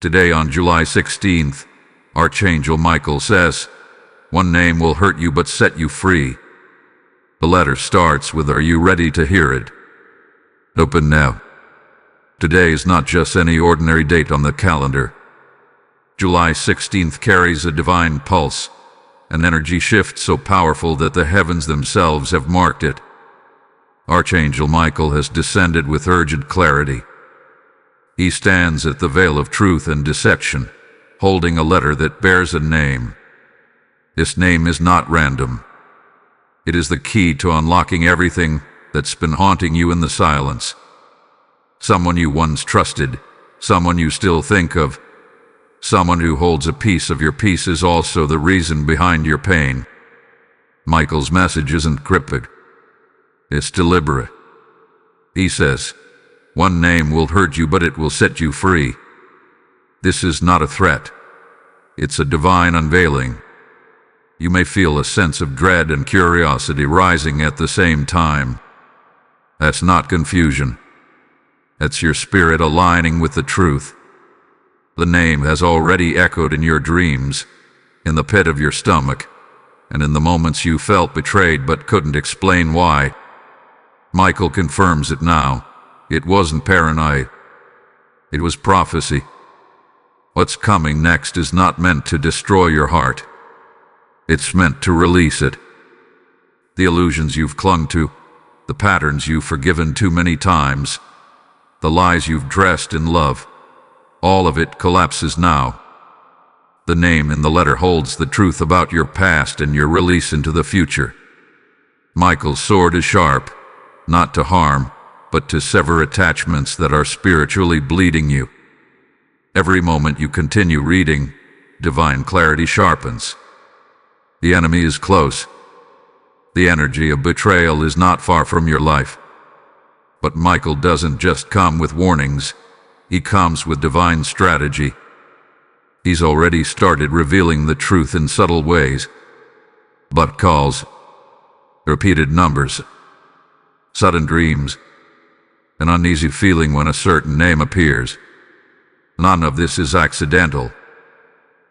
Today on July 16th, Archangel Michael says, "One name will hurt you but set you free." The letter starts with, "Are you ready to hear it?" Open now. Today is not just any ordinary date on the calendar. July 16th carries a divine pulse, an energy shift so powerful that the heavens themselves have marked it. Archangel Michael has descended with urgent clarity. He stands at the veil of truth and deception, holding a letter that bears a name. This name is not random. It is the key to unlocking everything that's been haunting you in the silence. Someone you once trusted, someone you still think of, someone who holds a piece of your peace is also the reason behind your pain. Michael's message isn't cryptic. It's deliberate. He says, "One name will hurt you, but it will set you free." This is not a threat. It's a divine unveiling. You may feel a sense of dread and curiosity rising at the same time. That's not confusion. That's your spirit aligning with the truth. The name has already echoed in your dreams, in the pit of your stomach, and in the moments you felt betrayed but couldn't explain why. Michael confirms it now. It wasn't paranoia. It was prophecy. What's coming next is not meant to destroy your heart. It's meant to release it. The illusions you've clung to, the patterns you've forgiven too many times, the lies you've dressed in love, all of it collapses now. The name in the letter holds the truth about your past and your release into the future. Michael's sword is sharp, not to harm, but to sever attachments that are spiritually bleeding you. Every moment you continue reading, divine clarity sharpens. The enemy is close. The energy of betrayal is not far from your life. But Michael doesn't just come with warnings. He comes with divine strategy. He's already started revealing the truth in subtle ways. But calls, repeated numbers, sudden dreams, an uneasy feeling when a certain name appears. None of this is accidental.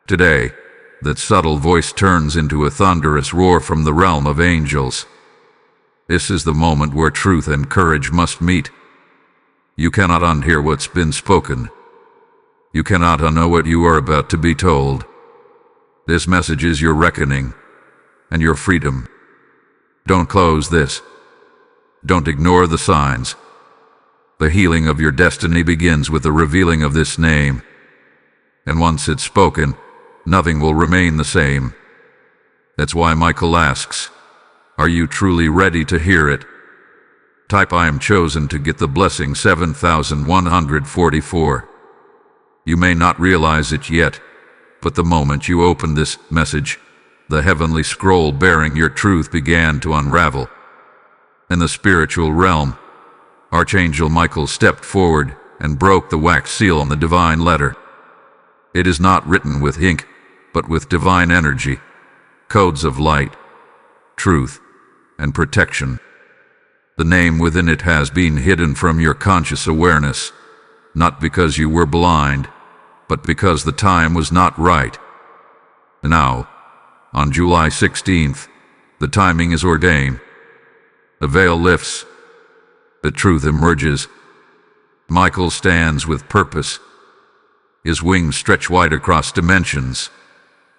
Today, that subtle voice turns into a thunderous roar from the realm of angels. This is the moment where truth and courage must meet. You cannot unhear what's been spoken. You cannot unknow what you are about to be told. This message is your reckoning and your freedom. Don't close this. Don't ignore the signs. The healing of your destiny begins with the revealing of this name. And once it's spoken, nothing will remain the same. That's why Michael asks, "Are you truly ready to hear it?" Type "I am chosen" to get the blessing 7144. You may not realize it yet, but the moment you open this message, the heavenly scroll bearing your truth began to unravel. In the spiritual realm, Archangel Michael stepped forward and broke the wax seal on the divine letter. It is not written with ink, but with divine energy, codes of light, truth, and protection. The name within it has been hidden from your conscious awareness, not because you were blind, but because the time was not right. Now, on July 16th, the timing is ordained. The veil lifts. The truth emerges. Michael stands with purpose. His wings stretch wide across dimensions,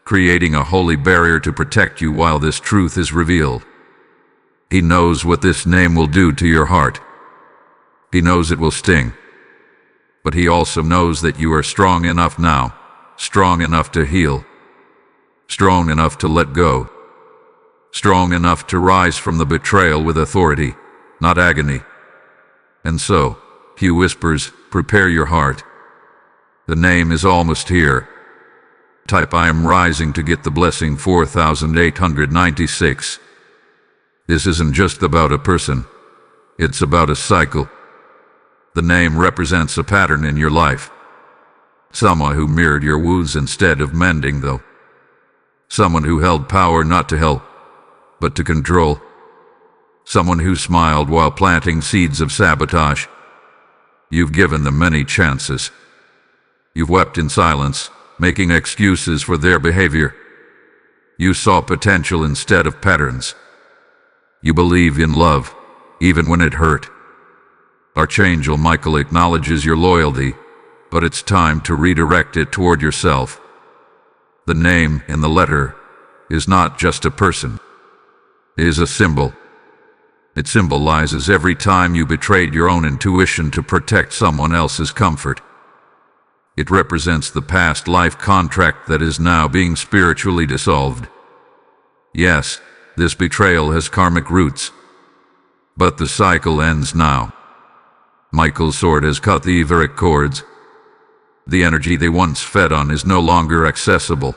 creating a holy barrier to protect you while this truth is revealed. He knows what this name will do to your heart. He knows it will sting. But he also knows that you are strong enough now, strong enough to heal, strong enough to let go, strong enough to rise from the betrayal with authority, not agony. And so, he whispers, "Prepare your heart. The name is almost here." Type "I am rising" to get the blessing 4896. This isn't just about a person. It's about a cycle. The name represents a pattern in your life. Someone who mirrored your wounds instead of mending them. Someone who held power not to help, but to control. Someone who smiled while planting seeds of sabotage. You've given them many chances. You've wept in silence, making excuses for their behavior. You saw potential instead of patterns. You believe in love, even when it hurt. Archangel Michael acknowledges your loyalty, but it's time to redirect it toward yourself. The name in the letter is not just a person. It is a symbol. It symbolizes every time you betrayed your own intuition to protect someone else's comfort. It represents the past life contract that is now being spiritually dissolved. Yes, this betrayal has karmic roots, but the cycle ends now. Michael's sword has cut the etheric cords. The energy they once fed on is no longer accessible.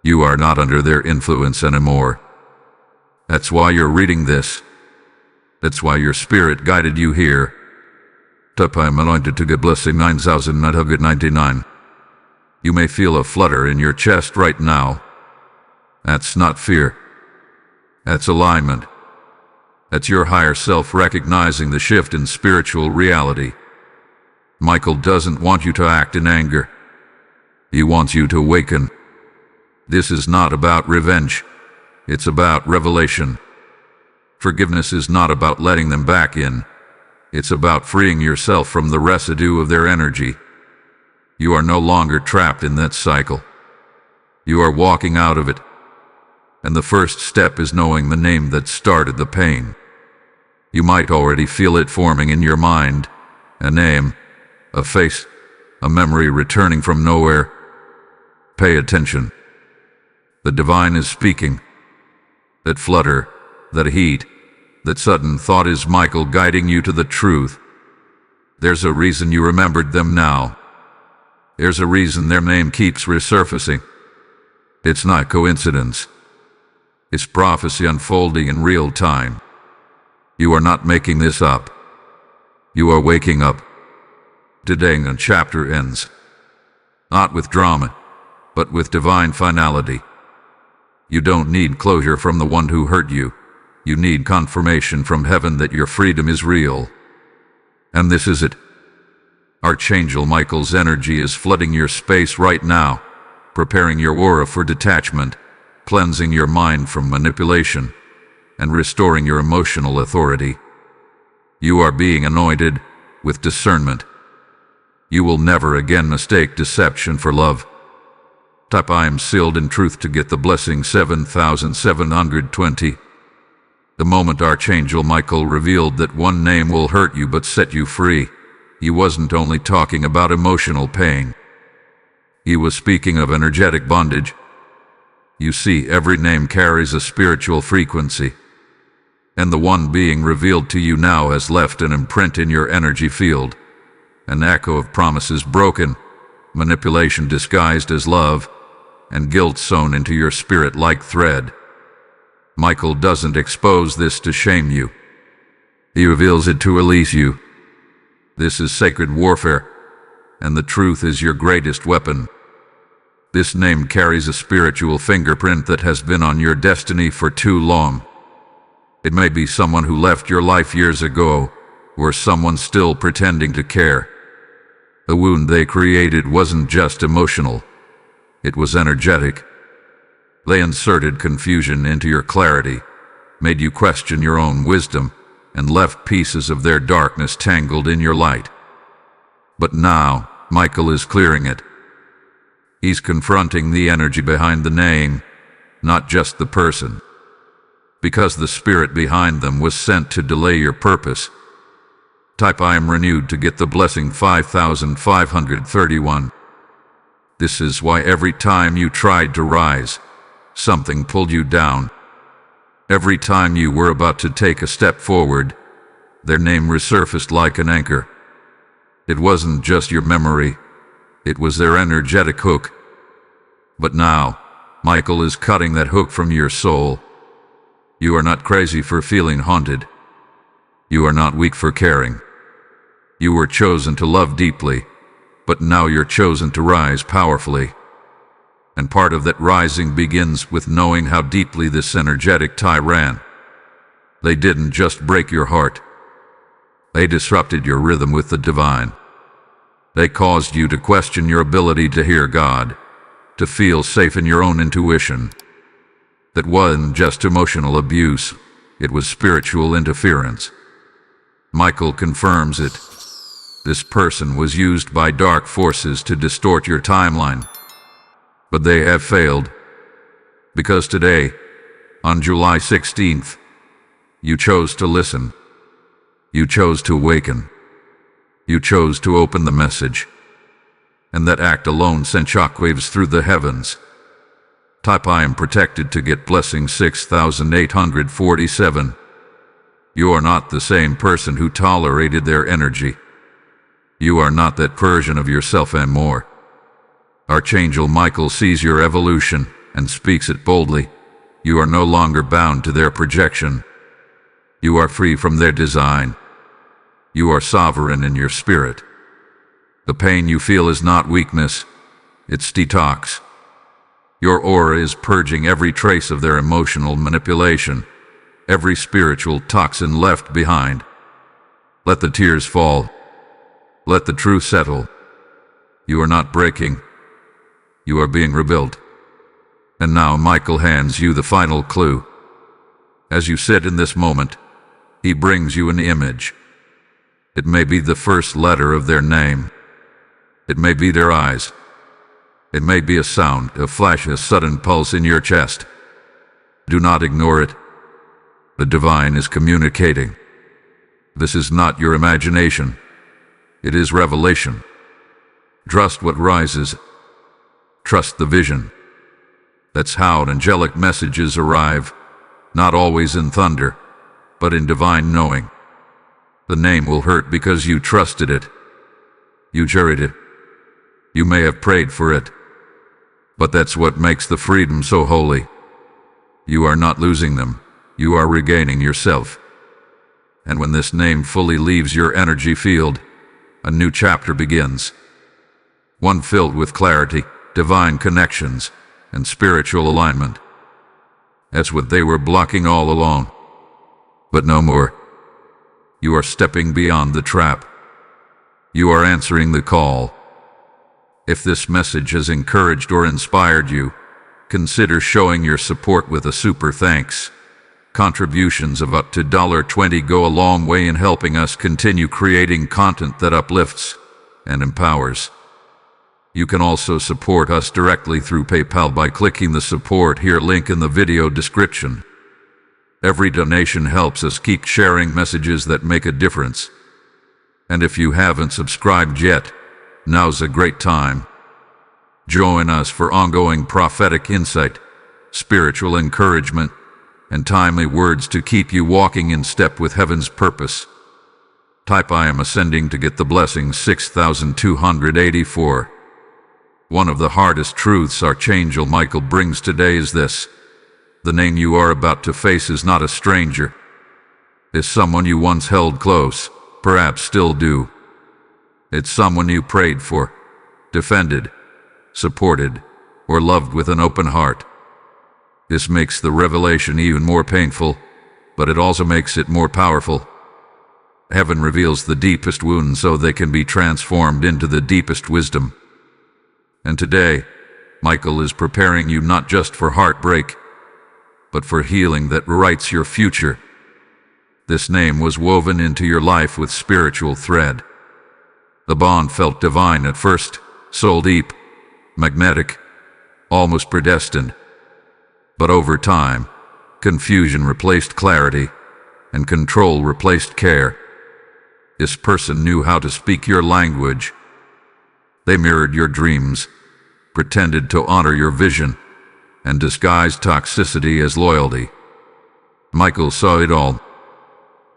You are not under their influence anymore. That's why you're reading this. That's why your spirit guided you here. I'm anointed to get blessing 9,999. You may feel a flutter in your chest right now. That's not fear. That's alignment. That's your higher self recognizing the shift in spiritual reality. Michael doesn't want you to act in anger. He wants you to awaken. This is not about revenge. It's about revelation. Forgiveness is not about letting them back in. It's about freeing yourself from the residue of their energy. You are no longer trapped in that cycle. You are walking out of it. And the first step is knowing the name that started the pain. You might already feel it forming in your mind. A name, a face, a memory returning from nowhere. Pay attention. The divine is speaking. That flutter, that heat, that sudden thought is Michael guiding you to the truth. There's a reason you remembered them now. There's a reason their name keeps resurfacing. It's not coincidence. It's prophecy unfolding in real time. You are not making this up. You are waking up. Today a chapter ends. Not with drama, but with divine finality. You don't need closure from the one who hurt you. You need confirmation from heaven that your freedom is real. And this is it. Archangel Michael's energy is flooding your space right now, preparing your aura for detachment, cleansing your mind from manipulation, and restoring your emotional authority. You are being anointed with discernment. You will never again mistake deception for love. Type I am sealed in truth to get the blessing 7,720. The moment Archangel Michael revealed that one name will hurt you but set you free, he wasn't only talking about emotional pain. He was speaking of energetic bondage. You see, every name carries a spiritual frequency, and the one being revealed to you now has left an imprint in your energy field, an echo of promises broken, manipulation disguised as love, and guilt sewn into your spirit like thread. Michael doesn't expose this to shame you. He reveals it to release you. This is sacred warfare, and the truth is your greatest weapon. This name carries a spiritual fingerprint that has been on your destiny for too long. It may be someone who left your life years ago, or someone still pretending to care. The wound they created wasn't just emotional. It was energetic. They inserted confusion into your clarity, made you question your own wisdom, and left pieces of their darkness tangled in your light. But now, Michael is clearing it. He's confronting the energy behind the name, not just the person. Because the spirit behind them was sent to delay your purpose. Type I am renewed to get the blessing 5,531. This is why every time you tried to rise, something pulled you down. Every time you were about to take a step forward, their name resurfaced like an anchor. It wasn't just your memory, it was their energetic hook. But now, Michael is cutting that hook from your soul. You are not crazy for feeling haunted. You are not weak for caring. You were chosen to love deeply, but now you're chosen to rise powerfully. And part of that rising begins with knowing how deeply this energetic tie ran. They didn't just break your heart. They disrupted your rhythm with the divine. They caused you to question your ability to hear God, to feel safe in your own intuition. That wasn't just emotional abuse, it was spiritual interference. Michael confirms it. This person was used by dark forces to distort your timeline. But they have failed. Because today, on July 16th, you chose to listen. You chose to awaken. You chose to open the message. And that act alone sent shockwaves through the heavens. Type I am protected to get blessing 6847. You are not the same person who tolerated their energy. You are not that version of yourself anymore. Archangel Michael sees your evolution and speaks it boldly. You are no longer bound to their projection. You are free from their design. You are sovereign in your spirit. The pain you feel is not weakness, it's detox. Your aura is purging every trace of their emotional manipulation, every spiritual toxin left behind. Let the tears fall. Let the truth settle. You are not breaking. You are being rebuilt. And now Michael hands you the final clue. As you sit in this moment, he brings you an image. It may be the first letter of their name. It may be their eyes. It may be a sound, a flash, a sudden pulse in your chest. Do not ignore it. The divine is communicating. This is not your imagination. It is revelation. Trust what rises. Trust the vision. That's how angelic messages arrive, not always in thunder, but in divine knowing. The name will hurt because you trusted it. You juried it. You may have prayed for it. But that's what makes the freedom so holy. You are not losing them. You are regaining yourself. And when this name fully leaves your energy field, a new chapter begins. One filled with clarity, divine connections, and spiritual alignment. That's what they were blocking all along. But no more. You are stepping beyond the trap. You are answering the call. If this message has encouraged or inspired you, consider showing your support with a super thanks. Contributions of up to $20 go a long way in helping us continue creating content that uplifts and empowers. You can also support us directly through PayPal by clicking the support here link in the video description. Every donation helps us keep sharing messages that make a difference. And if you haven't subscribed yet, now's a great time. Join us for ongoing prophetic insight, spiritual encouragement, and timely words to keep you walking in step with heaven's purpose. Type I am ascending to get the blessing 6284. One of the hardest truths Archangel Michael brings today is this. The name you are about to face is not a stranger. It's someone you once held close, perhaps still do. It's someone you prayed for, defended, supported, or loved with an open heart. This makes the revelation even more painful, but it also makes it more powerful. Heaven reveals the deepest wounds so they can be transformed into the deepest wisdom. And today, Michael is preparing you not just for heartbreak, but for healing that writes your future. This name was woven into your life with spiritual thread. The bond felt divine at first, soul deep, magnetic, almost predestined. But over time, confusion replaced clarity, and control replaced care. This person knew how to speak your language. They mirrored your dreams, pretended to honor your vision, and disguised toxicity as loyalty. Michael saw it all,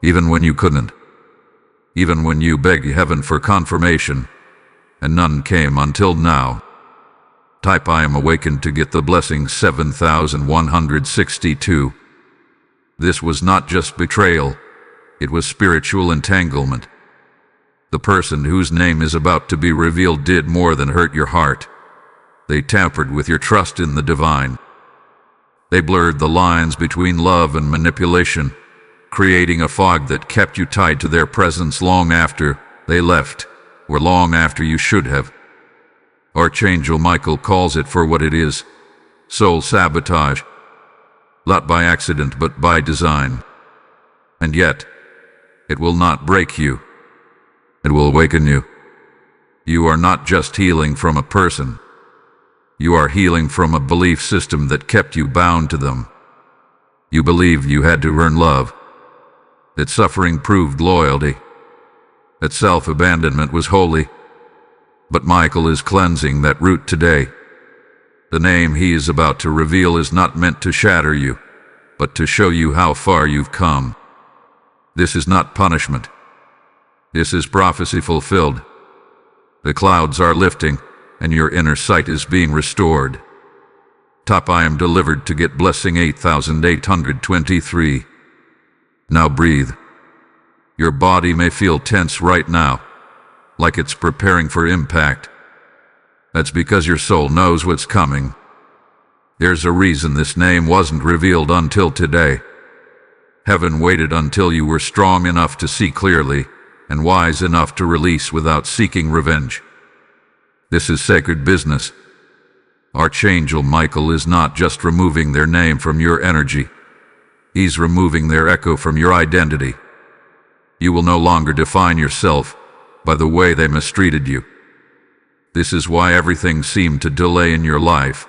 even when you couldn't. Even when you begged heaven for confirmation, and none came until now. Type I am awakened to get the blessing 7162. This was not just betrayal, it was spiritual entanglement. The person whose name is about to be revealed did more than hurt your heart. They tampered with your trust in the divine. They blurred the lines between love and manipulation, creating a fog that kept you tied to their presence long after they left. or long after you should have. Archangel Michael calls it for what it is: soul sabotage, not by accident but by design. And yet, it will not break you. It will awaken you. You are not just healing from a person. You are healing from a belief system that kept you bound to them. You believed you had to earn love, that suffering proved loyalty, that self-abandonment was holy. But Michael is cleansing that root today. The name he is about to reveal is not meant to shatter you, but to show you how far you've come. This is not punishment. This is prophecy fulfilled. The clouds are lifting, and your inner sight is being restored. Top I am delivered to get blessing 8823. Now breathe. Your body may feel tense right now, like it's preparing for impact. That's because your soul knows what's coming. There's a reason this name wasn't revealed until today. Heaven waited until you were strong enough to see clearly and wise enough to release without seeking revenge. This is sacred business. Archangel Michael is not just removing their name from your energy. He's removing their echo from your identity. You will no longer define yourself by the way they mistreated you. This is why everything seemed to delay in your life,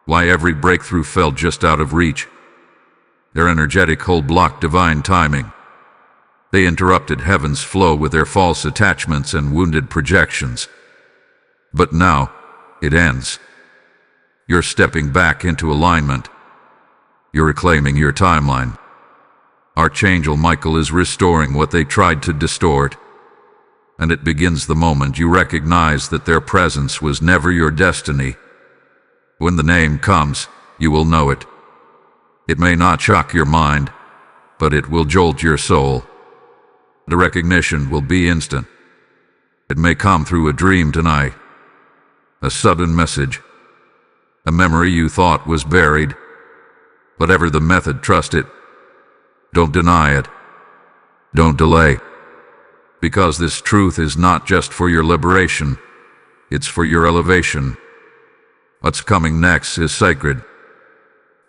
why every breakthrough fell just out of reach. Their energetic hold blocked divine timing. They interrupted heaven's flow with their false attachments and wounded projections. But now, it ends. You're stepping back into alignment. You're reclaiming your timeline. Archangel Michael is restoring what they tried to distort. And it begins the moment you recognize that their presence was never your destiny. When the name comes, you will know it. It may not shock your mind, but it will jolt your soul. The recognition will be instant. It may come through a dream tonight, a sudden message, a memory you thought was buried. Whatever the method, trust it. Don't deny it. Don't delay. Because this truth is not just for your liberation, it's for your elevation. What's coming next is sacred.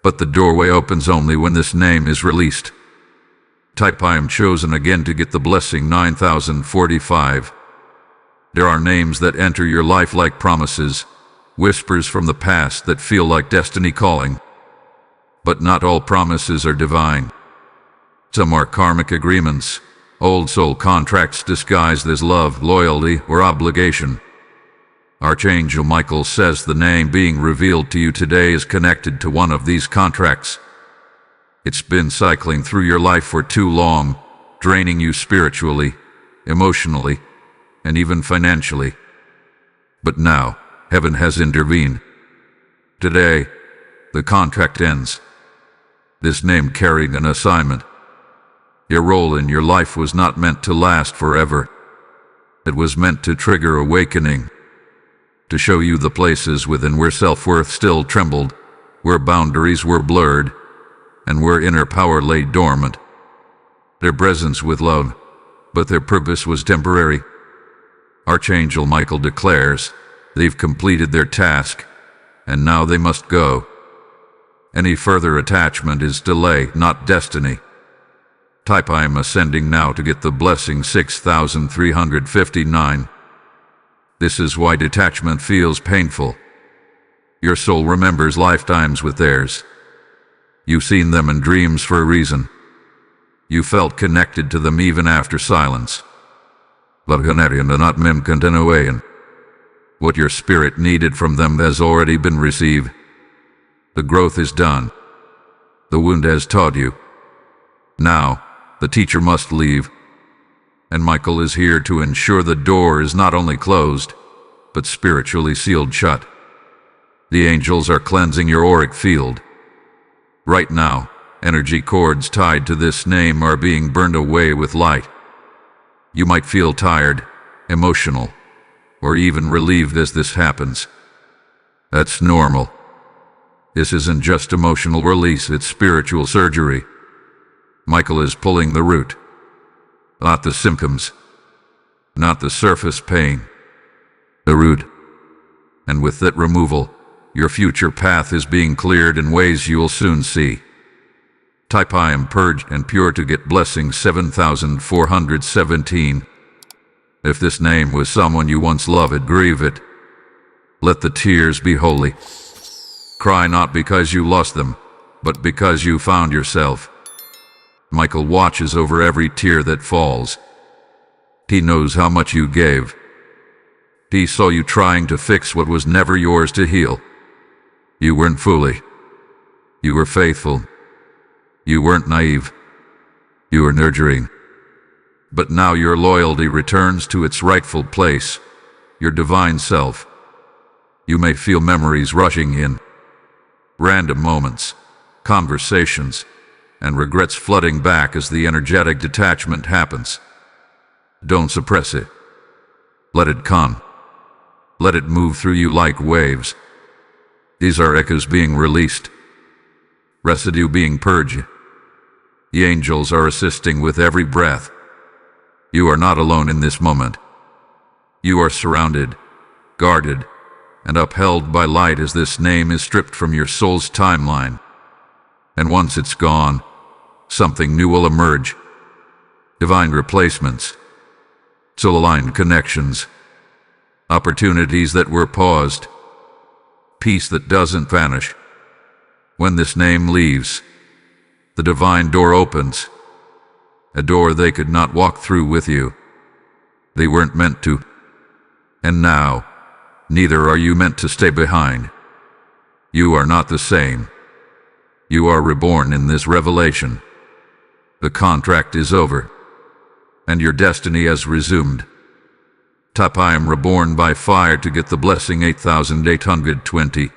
But the doorway opens only when this name is released. Type I am chosen again to get the blessing 9045. There are names that enter your life like promises, whispers from the past that feel like destiny calling. But not all promises are divine. Some are karmic agreements, old soul contracts disguised as love, loyalty, or obligation. Archangel Michael says the name being revealed to you today is connected to one of these contracts. It's been cycling through your life for too long, draining you spiritually, emotionally, and even financially. But now, heaven has intervened. Today, the contract ends. This name carried an assignment. Your role in your life was not meant to last forever. It was meant to trigger awakening, to show you the places within where self-worth still trembled, where boundaries were blurred, and where inner power lay dormant. Their presence with love, but their purpose was temporary. Archangel Michael declares they've completed their task, and now they must go. Any further attachment is delay, not destiny. Type I am ascending now to get the blessing 6359. This is why detachment feels painful. Your soul remembers lifetimes with theirs. You've seen them in dreams for a reason. You felt connected to them even after silence. What your spirit needed from them has already been received. The growth is done. The wound has taught you. Now, the teacher must leave. And Michael is here to ensure the door is not only closed, but spiritually sealed shut. The angels are cleansing your auric field. Right now, energy cords tied to this name are being burned away with light. You might feel tired, emotional, or even relieved as this happens. That's normal. This isn't just emotional release, it's spiritual surgery. Michael is pulling the root, not the symptoms. not the surface pain. The root. And with that removal, your future path is being cleared in ways you'll soon see. Type I am purged and pure to get blessing 7417. If this name was someone you once loved, grieve it. Let the tears be holy. Cry not because you lost them, but because you found yourself. Michael watches over every tear that falls. He knows how much you gave. He saw you trying to fix what was never yours to heal. You weren't foolish. You were faithful. You weren't naive. You were nurturing. But now your loyalty returns to its rightful place, your divine self. You may feel memories rushing in, random moments, conversations, and regrets flooding back as the energetic detachment happens. Don't suppress it. Let it come. Let it move through you like waves. These are echoes being released, residue being purged. The angels are assisting with every breath. You are not alone in this moment. You are surrounded, guarded, and upheld by light as this name is stripped from your soul's timeline. And once it's gone, something new will emerge. Divine replacements, soul-aligned connections, opportunities that were paused, peace that doesn't vanish. When this name leaves, the divine door opens, a door they could not walk through with you. They weren't meant to. And now, neither are you meant to stay behind. You are not the same. You are reborn in this revelation. The contract is over, and your destiny has resumed. Type I am reborn by fire to get the blessing 8820.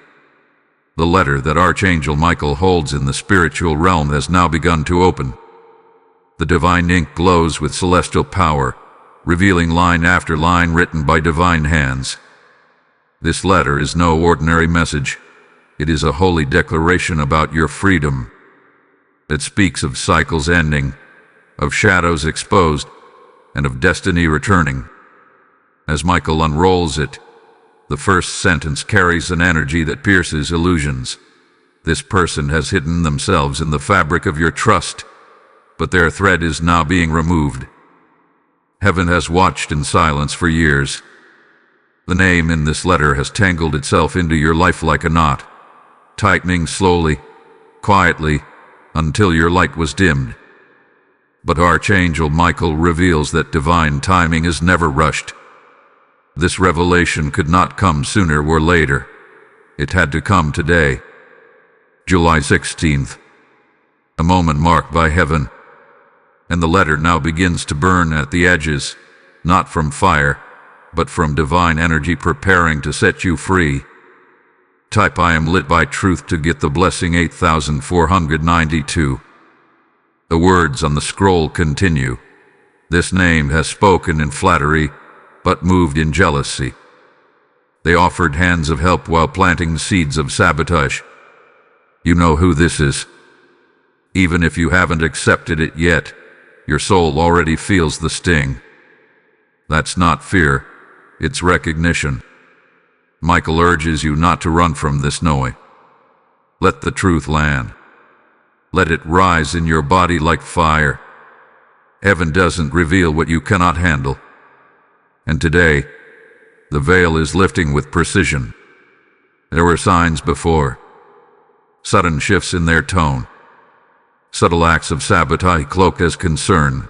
The letter that Archangel Michael holds in the spiritual realm has now begun to open. The divine ink glows with celestial power, revealing line after line written by divine hands. This letter is no ordinary message. It is a holy declaration about your freedom. It speaks of cycles ending, of shadows exposed, and of destiny returning. As Michael unrolls it, the first sentence carries an energy that pierces illusions. This person has hidden themselves in the fabric of your trust, but their thread is now being removed. Heaven has watched in silence for years. The name in this letter has tangled itself into your life like a knot, tightening slowly, quietly, until your light was dimmed. But Archangel Michael reveals that divine timing is never rushed. This revelation could not come sooner or later. It had to come today. July 16th. A moment marked by heaven. And the letter now begins to burn at the edges, not from fire, but from divine energy preparing to set you free. Type I am lit by truth to get the blessing 8492. The words on the scroll continue. This name has spoken in flattery, but moved in jealousy. They offered hands of help while planting seeds of sabotage. You know who this is. Even if you haven't accepted it yet, your soul already feels the sting. That's not fear, it's recognition. Michael urges you not to run from this knowing. Let the truth land. Let it rise in your body like fire. Heaven doesn't reveal what you cannot handle. And today, the veil is lifting with precision. There were signs before. Sudden shifts in their tone. Subtle acts of sabotage cloaked as concern.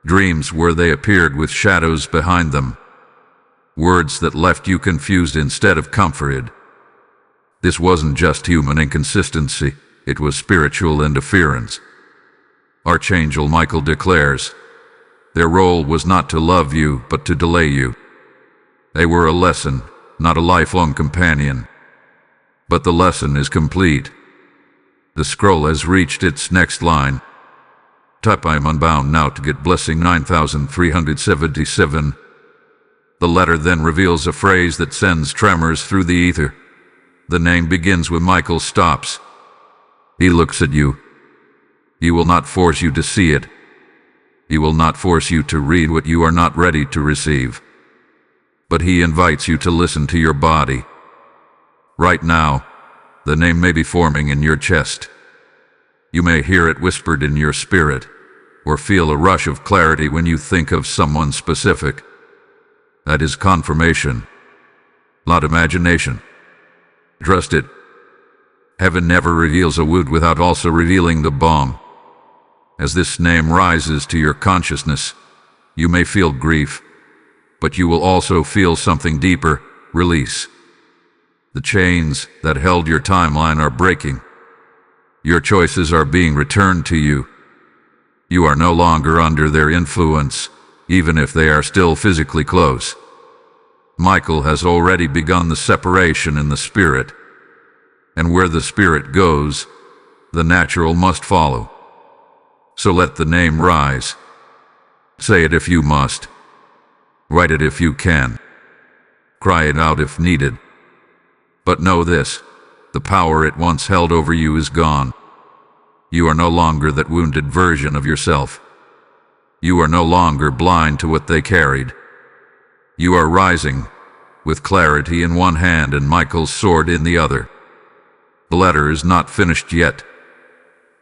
Dreams where they appeared with shadows behind them. Words that left you confused instead of comforted. This wasn't just human inconsistency, it was spiritual interference. Archangel Michael declares, their role was not to love you, but to delay you. They were a lesson, not a lifelong companion. But the lesson is complete. The scroll has reached its next line. Type I am unbound now to get blessing 9377. The letter then reveals a phrase that sends tremors through the ether. The name begins when Michael stops. He looks at you. He will not force you to see it. He will not force you to read what you are not ready to receive, but he invites you to listen to your body. Right now, the name may be forming in your chest. You may hear it whispered in your spirit, or feel a rush of clarity when you think of someone specific. That is confirmation, not imagination. Trust it. Heaven never reveals a wound without also revealing the balm. As this name rises to your consciousness, you may feel grief, but you will also feel something deeper: release. The chains that held your timeline are breaking. Your choices are being returned to you. You are no longer under their influence, even if they are still physically close. Michael has already begun the separation in the spirit, and where the spirit goes, the natural must follow. So let the name rise. Say it if you must. Write it if you can. Cry it out if needed. But know this: the power it once held over you is gone. You are no longer that wounded version of yourself. You are no longer blind to what they carried. You are rising, with clarity in one hand and Michael's sword in the other. The letter is not finished yet,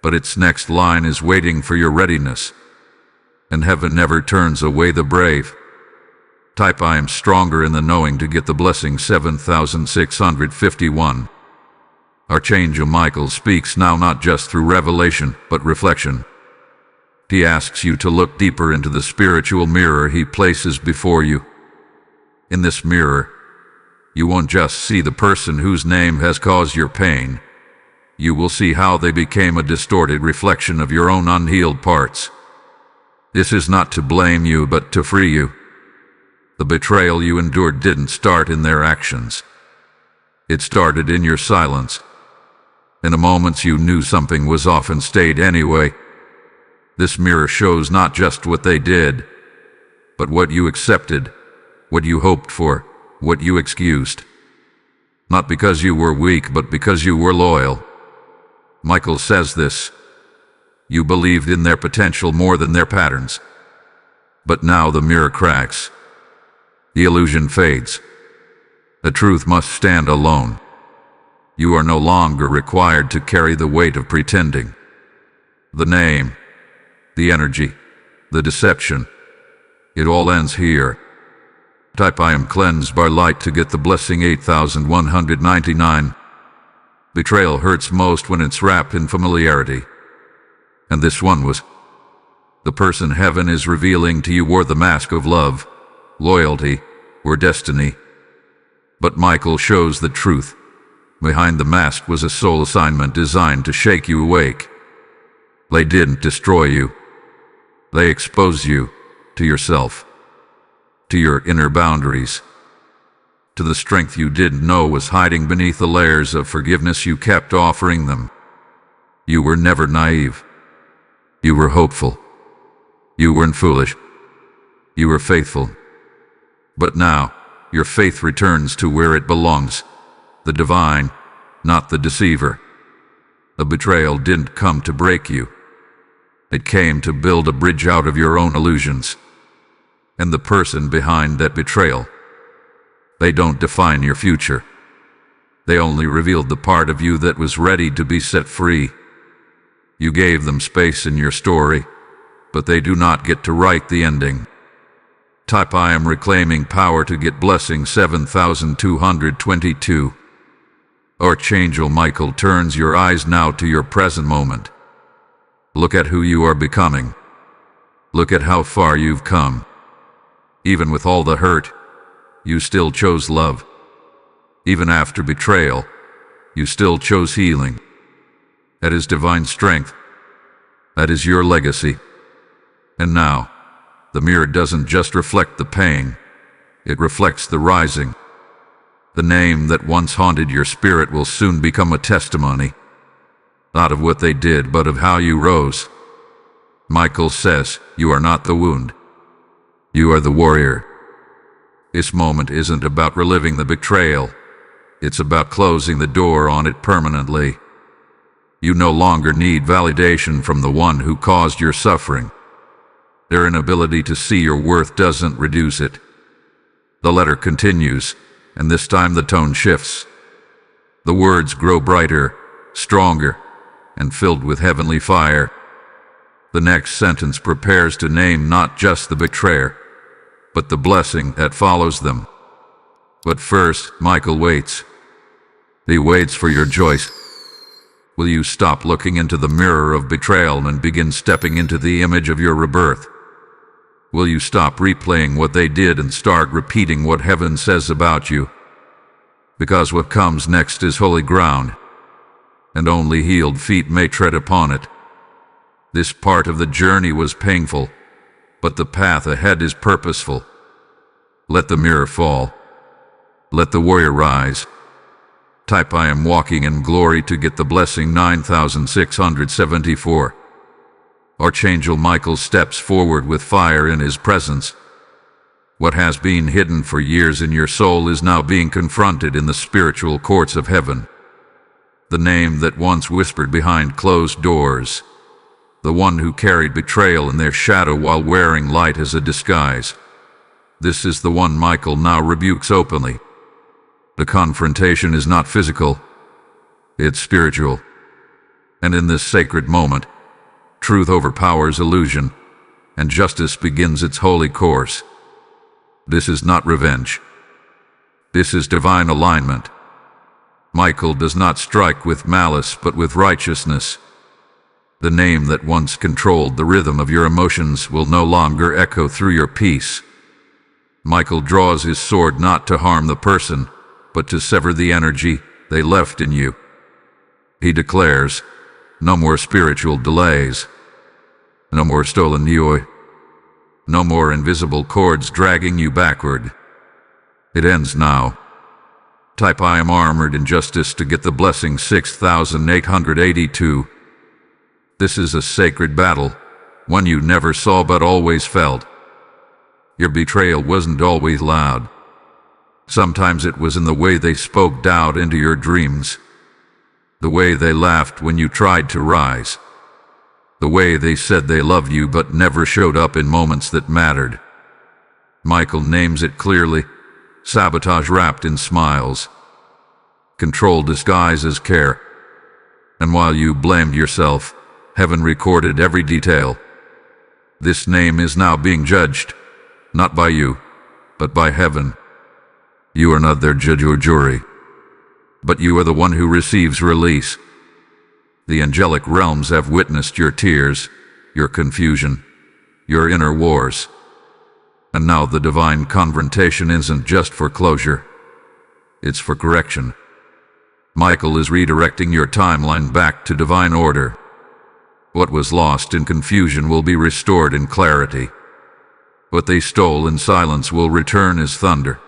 but its next line is waiting for your readiness. And heaven never turns away the brave. Type "I am stronger in the knowing" to get the blessing 7651. Archangel Michael speaks now not just through revelation, but reflection. He asks you to look deeper into the spiritual mirror he places before you. In this mirror, you won't just see the person whose name has caused your pain. You will see how they became a distorted reflection of your own unhealed parts. This is not to blame you, but to free you. The betrayal you endured didn't start in their actions. It started in your silence. In the moments you knew something was off and stayed anyway. This mirror shows not just what they did, but what you accepted, what you hoped for, what you excused. Not because you were weak, but because you were loyal. Michael says this: you believed in their potential more than their patterns. But now the mirror cracks. The illusion fades. The truth must stand alone. You are no longer required to carry the weight of pretending. The name, the energy, the deception, it all ends here. Type "I am cleansed by light" to get the blessing 8199. Betrayal hurts most when it's wrapped in familiarity. And this one was. The person heaven is revealing to you wore the mask of love, loyalty, or destiny. But Michael shows the truth. Behind the mask was a soul assignment designed to shake you awake. They didn't destroy you. They exposed you to yourself, to your inner boundaries, to the strength you didn't know was hiding beneath the layers of forgiveness you kept offering them. You were never naive. You were hopeful. You weren't foolish. You were faithful. But now, your faith returns to where it belongs, the divine, not the deceiver. The betrayal didn't come to break you. It came to build a bridge out of your own illusions. And the person behind that betrayal, they don't define your future. They only revealed the part of you that was ready to be set free. You gave them space in your story, but they do not get to write the ending. Type "I am reclaiming power" to get blessing 7222. Archangel Michael turns your eyes now to your present moment. Look at who you are becoming. Look at how far you've come. Even with all the hurt, you still chose love. Even after betrayal, you still chose healing. That is divine strength. That is your legacy. And now, the mirror doesn't just reflect the pain, it reflects the rising. The name that once haunted your spirit will soon become a testimony, not of what they did, but of how you rose. Michael says, you are not the wound. You are the warrior. This moment isn't about reliving the betrayal. It's about closing the door on it permanently. You no longer need validation from the one who caused your suffering. Their inability to see your worth doesn't reduce it. The letter continues, and this time the tone shifts. The words grow brighter, stronger, and filled with heavenly fire. The next sentence prepares to name not just the betrayer, but the blessing that follows them. But first, Michael waits. He waits for your choice. Will you stop looking into the mirror of betrayal and begin stepping into the image of your rebirth? Will you stop replaying what they did and start repeating what heaven says about you? Because what comes next is holy ground, and only healed feet may tread upon it. This part of the journey was painful, but the path ahead is purposeful. Let the mirror fall. Let the warrior rise. Type I am walking in glory to get the blessing 9674. Archangel Michael steps forward with fire in his presence. What has been hidden for years in your soul is now being confronted in the spiritual courts of heaven. The name that once whispered behind closed doors. The one who carried betrayal in their shadow while wearing light as a disguise. This is the one Michael now rebukes openly. The confrontation is not physical, it's spiritual. And in this sacred moment, truth overpowers illusion, and justice begins its holy course. This is not revenge. This is divine alignment. Michael does not strike with malice, but with righteousness. The name that once controlled the rhythm of your emotions will no longer echo through your peace. Michael draws his sword not to harm the person, but to sever the energy they left in you. He declares, no more spiritual delays, no more stolen joy, no more invisible cords dragging you backward. It ends now. Type I am armored in justice to get the blessing 6882. This is a sacred battle, one you never saw but always felt. Your betrayal wasn't always loud. Sometimes it was in the way they spoke doubt into your dreams, the way they laughed when you tried to rise, the way they said they loved you but never showed up in moments that mattered. Michael names it clearly, sabotage wrapped in smiles, control disguised as care. And while you blamed yourself, heaven recorded every detail. This name is now being judged, not by you, but by heaven. You are not their judge or jury, but you are the one who receives release. The angelic realms have witnessed your tears, your confusion, your inner wars. And now the divine confrontation isn't just for closure, it's for correction. Michael is redirecting your timeline back to divine order. What was lost in confusion will be restored in clarity. What they stole in silence will return as thunder.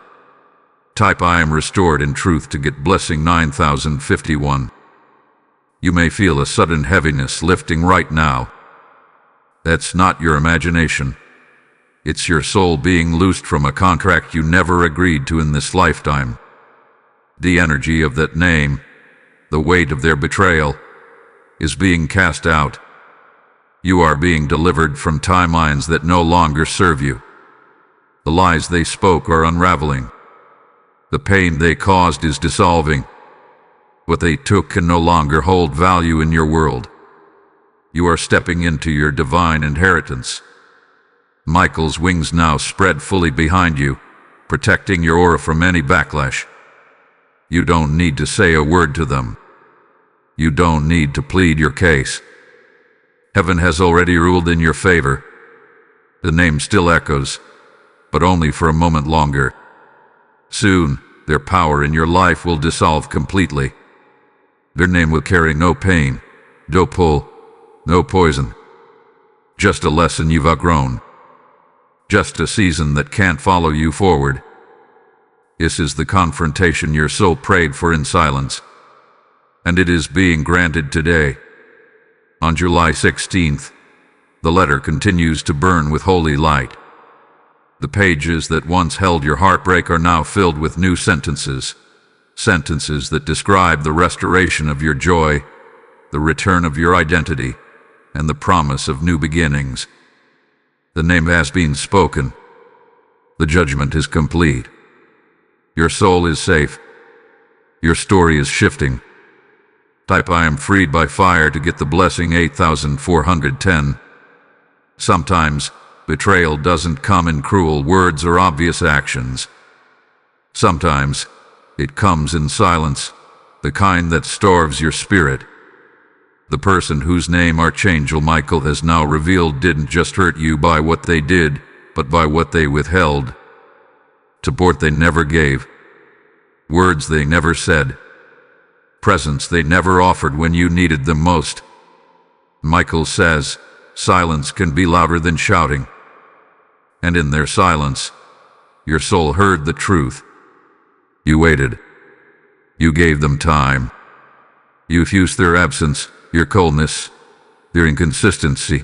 Type I am restored in truth to get blessing 9051. You may feel a sudden heaviness lifting right now. That's not your imagination. It's your soul being loosed from a contract you never agreed to in this lifetime. The energy of that name, the weight of their betrayal, is being cast out. You are being delivered from timelines that no longer serve you. The lies they spoke are unraveling. The pain they caused is dissolving. What they took can no longer hold value in your world. You are stepping into your divine inheritance. Michael's wings now spread fully behind you, protecting your aura from any backlash. You don't need to say a word to them. You don't need to plead your case. Heaven has already ruled in your favor. The name still echoes, but only for a moment longer. Soon, their power in your life will dissolve completely. Their name will carry no pain, no pull, no poison. Just a lesson you've outgrown. Just a season that can't follow you forward. This is the confrontation your soul prayed for in silence. And it is being granted today. On July 16th, the letter continues to burn with holy light. The pages that once held your heartbreak are now filled with new sentences. Sentences that describe the restoration of your joy, the return of your identity, and the promise of new beginnings. The name has been spoken. The judgment is complete. Your soul is safe. Your story is shifting. Type I am freed by fire to get the blessing 8410. Sometimes, betrayal doesn't come in cruel words or obvious actions. Sometimes, it comes in silence, the kind that starves your spirit. The person whose name Archangel Michael has now revealed didn't just hurt you by what they did, but by what they withheld. Support they never gave. Words they never said. Presence they never offered when you needed them most. Michael says, silence can be louder than shouting. And in their silence, your soul heard the truth. You waited. You gave them time. You fused their absence, your coldness, their inconsistency.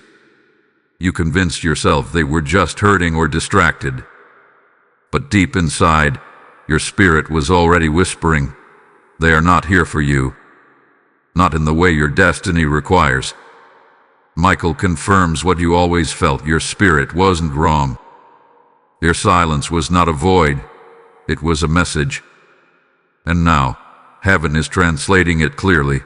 You convinced yourself they were just hurting or distracted. But deep inside, your spirit was already whispering, they are not here for you. Not in the way your destiny requires. Michael confirms what you always felt, your spirit wasn't wrong. Your silence was not a void, it was a message. And now, heaven is translating it clearly.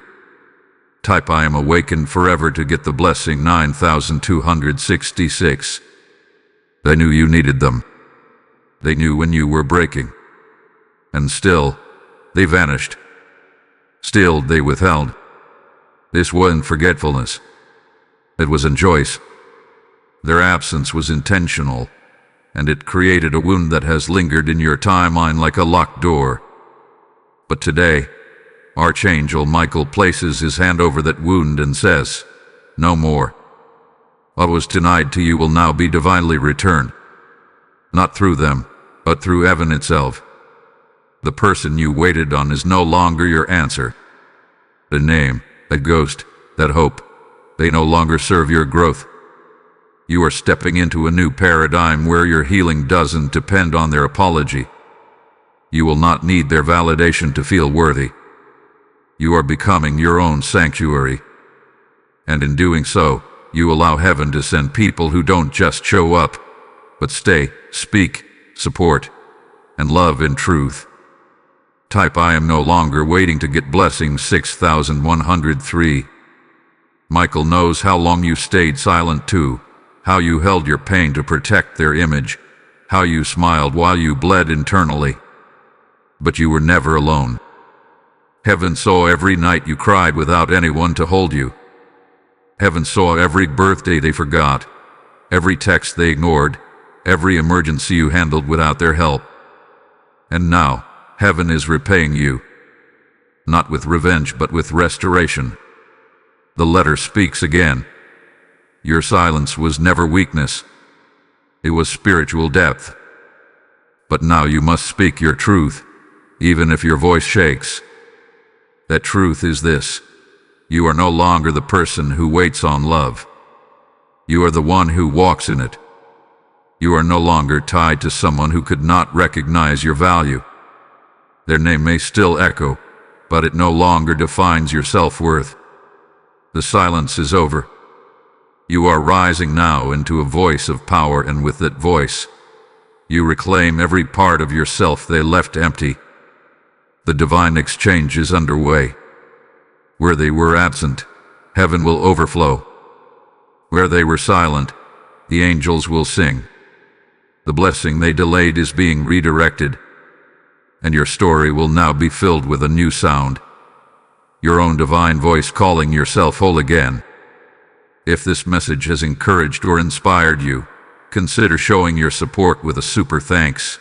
Type I am awakened forever to get the blessing 9266. They knew you needed them. They knew when you were breaking. And still, they vanished. Still, they withheld. This wasn't forgetfulness. It was in choice. Their absence was intentional, and it created a wound that has lingered in your timeline like a locked door. But today, Archangel Michael places his hand over that wound and says, no more. What was denied to you will now be divinely returned. Not through them, but through heaven itself. The person you waited on is no longer your answer. The name, that ghost, that hope, they no longer serve your growth. You are stepping into a new paradigm where your healing doesn't depend on their apology. You will not need their validation to feel worthy. You are becoming your own sanctuary. And in doing so, you allow heaven to send people who don't just show up, but stay, speak, support, and love in truth. Type I am no longer waiting to get blessing 6103. Michael knows how long you stayed silent too, how you held your pain to protect their image, how you smiled while you bled internally. But you were never alone. Heaven saw every night you cried without anyone to hold you. Heaven saw every birthday they forgot, every text they ignored, every emergency you handled without their help. And now, heaven is repaying you. Not with revenge, but with restoration. The letter speaks again. Your silence was never weakness. It was spiritual depth. But now you must speak your truth, even if your voice shakes. That truth is this. You are no longer the person who waits on love. You are the one who walks in it. You are no longer tied to someone who could not recognize your value. Their name may still echo, but it no longer defines your self-worth. The silence is over. You are rising now into a voice of power, and with that voice, you reclaim every part of yourself they left empty. The divine exchange is underway. Where they were absent, heaven will overflow. Where they were silent, the angels will sing. The blessing they delayed is being redirected, and your story will now be filled with a new sound. Your own divine voice calling yourself whole again. If this message has encouraged or inspired you, consider showing your support with a super thanks.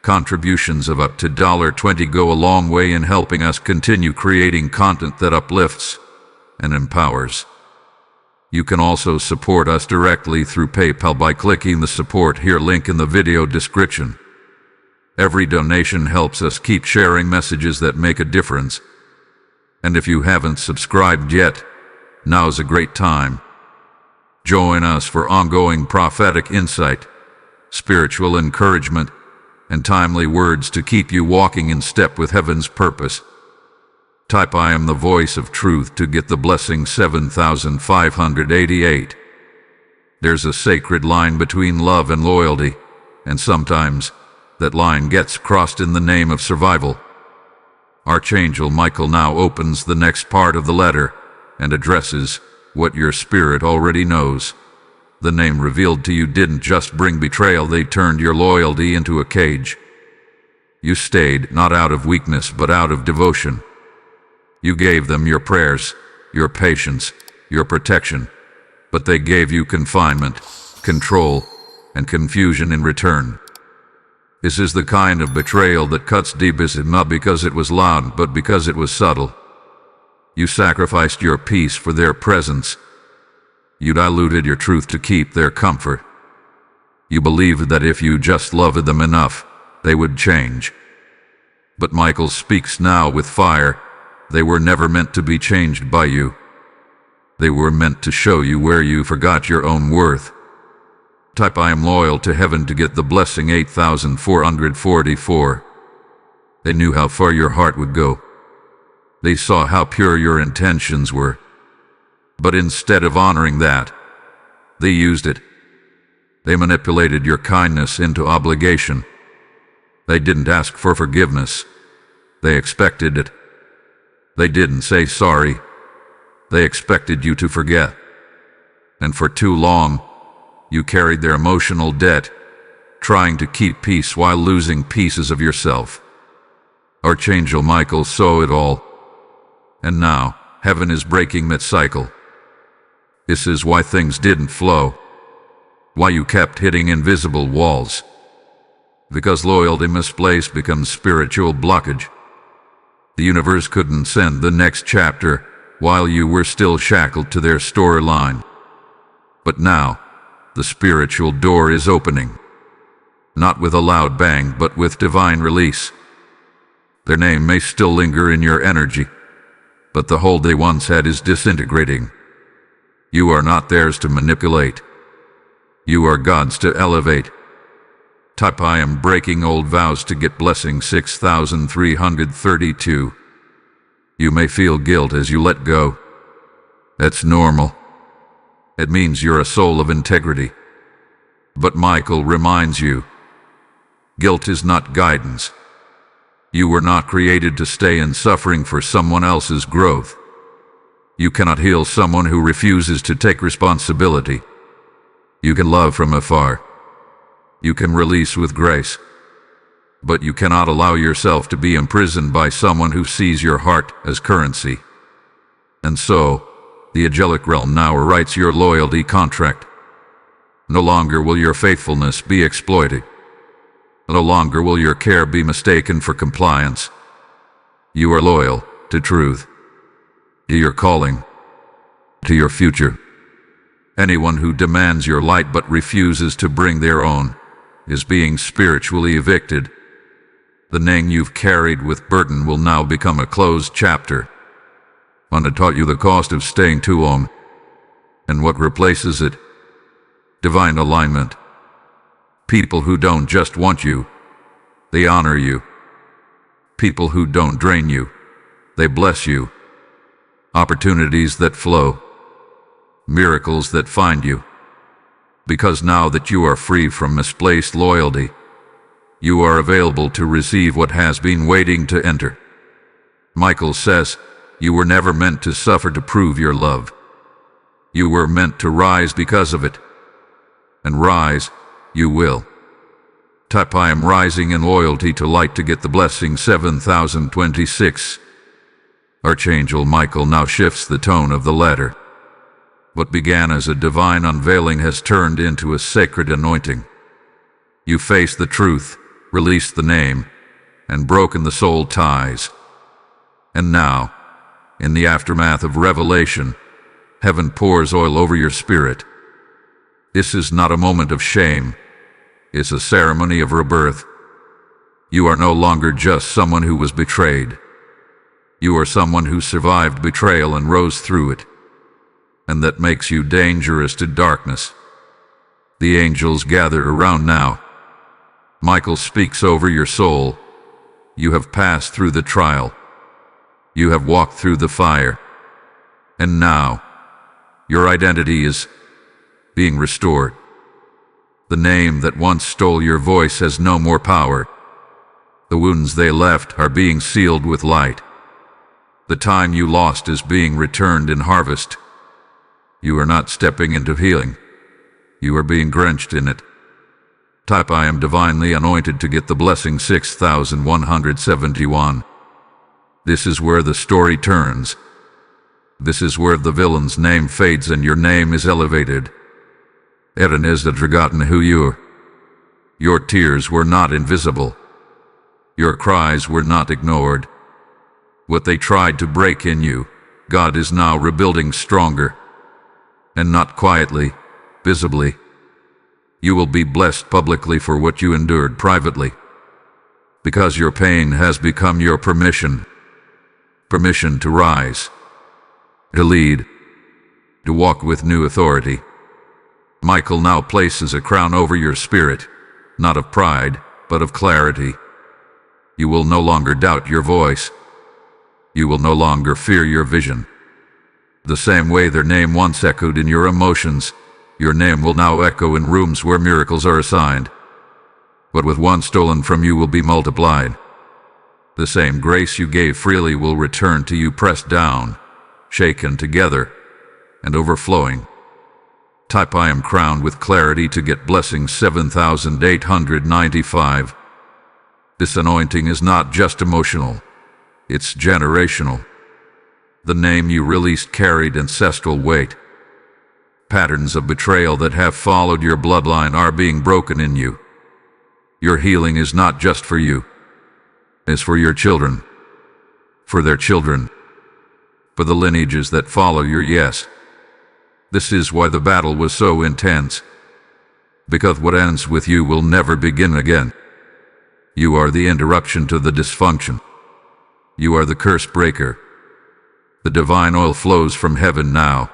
Contributions of up to $20 go a long way in helping us continue creating content that uplifts and empowers. You can also support us directly through PayPal by clicking the support here link in the video description. Every donation helps us keep sharing messages that make a difference. And if you haven't subscribed yet, now's a great time. Join us for ongoing prophetic insight, spiritual encouragement, and timely words to keep you walking in step with heaven's purpose. Type I am the voice of truth to get the blessing 7588. There's a sacred line between love and loyalty, and sometimes that line gets crossed in the name of survival. Archangel Michael now opens the next part of the letter and addresses what your spirit already knows. The name revealed to you didn't just bring betrayal, they turned your loyalty into a cage. You stayed not out of weakness but out of devotion. You gave them your prayers, your patience, your protection, but they gave you confinement, control, and confusion in return. This is the kind of betrayal that cuts deepest, not because it was loud, but because it was subtle. You sacrificed your peace for their presence. You diluted your truth to keep their comfort. You believed that if you just loved them enough, they would change. But Michael speaks now with fire. They were never meant to be changed by you. They were meant to show you where you forgot your own worth. Type I am loyal to heaven to get the blessing 8444. They knew how far your heart would go. They saw how pure your intentions were. But instead of honoring that, they used it. They manipulated your kindness into obligation. They didn't ask for forgiveness. They expected it. They didn't say sorry. They expected you to forget. And for too long, you carried their emotional debt, trying to keep peace while losing pieces of yourself. Archangel Michael saw it all. And now, heaven is breaking that cycle. This is why things didn't flow. Why you kept hitting invisible walls. Because loyalty misplaced becomes spiritual blockage. The universe couldn't send the next chapter while you were still shackled to their storyline. But now, the spiritual door is opening. Not with a loud bang, but with divine release. Their name may still linger in your energy, but the hold they once had is disintegrating. You are not theirs to manipulate. You are God's to elevate. Type I am breaking old vows to get blessing 6332. You may feel guilt as you let go. That's normal. It means you're a soul of integrity. But Michael reminds you, guilt is not guidance. You were not created to stay in suffering for someone else's growth. You cannot heal someone who refuses to take responsibility. You can love from afar. You can release with grace. But you cannot allow yourself to be imprisoned by someone who sees your heart as currency. And so, the angelic realm now rewrites your loyalty contract. No longer will your faithfulness be exploited. No longer will your care be mistaken for compliance. You are loyal to truth, to your calling, to your future. Anyone who demands your light but refuses to bring their own is being spiritually evicted. The name you've carried with burden will now become a closed chapter. One that taught you the cost of staying too long. And what replaces it? Divine alignment. People who don't just want you, they honor you. People who don't drain you, they bless you. Opportunities that flow. Miracles that find you. Because now that you are free from misplaced loyalty, you are available to receive what has been waiting to enter. Michael says, you were never meant to suffer to prove your love. You were meant to rise because of it. And rise, you will. Type I am rising in loyalty to light to get the blessing 7026. Archangel Michael now shifts the tone of the letter. What began as a divine unveiling has turned into a sacred anointing. You face the truth, released the name, and broken the soul ties. And now, in the aftermath of revelation, heaven pours oil over your spirit. This is not a moment of shame. It's a ceremony of rebirth. You are no longer just someone who was betrayed. You are someone who survived betrayal and rose through it. And that makes you dangerous to darkness. The angels gather around now. Michael speaks over your soul. You have passed through the trial. You have walked through the fire. And now, your identity is being restored. The name that once stole your voice has no more power. The wounds they left are being sealed with light. The time you lost is being returned in harvest. You are not stepping into healing. You are being drenched in it. Type I am divinely anointed to get the blessing 6171. This is where the story turns. This is where the villain's name fades and your name is elevated. Eren has forgotten who you are. Your tears were not invisible. Your cries were not ignored. What they tried to break in you, God is now rebuilding stronger. And not quietly, visibly. You will be blessed publicly for what you endured privately. Because your pain has become your permission. Permission to rise. To lead. To walk with new authority. Michael now places a crown over your spirit, not of pride, but of clarity. You will no longer doubt your voice. You will no longer fear your vision. The same way their name once echoed in your emotions, your name will now echo in rooms where miracles are assigned. What with one stolen from you will be multiplied. The same grace you gave freely will return to you pressed down, shaken together, and overflowing. Type I am crowned with clarity to get blessing 7895. This anointing is not just emotional, it's generational. The name you released carried ancestral weight. Patterns of betrayal that have followed your bloodline are being broken in you. Your healing is not just for you. It's for your children. For their children. For the lineages that follow your yes. This is why the battle was so intense. Because what ends with you will never begin again. You are the interruption to the dysfunction. You are the curse breaker. The divine oil flows from heaven now.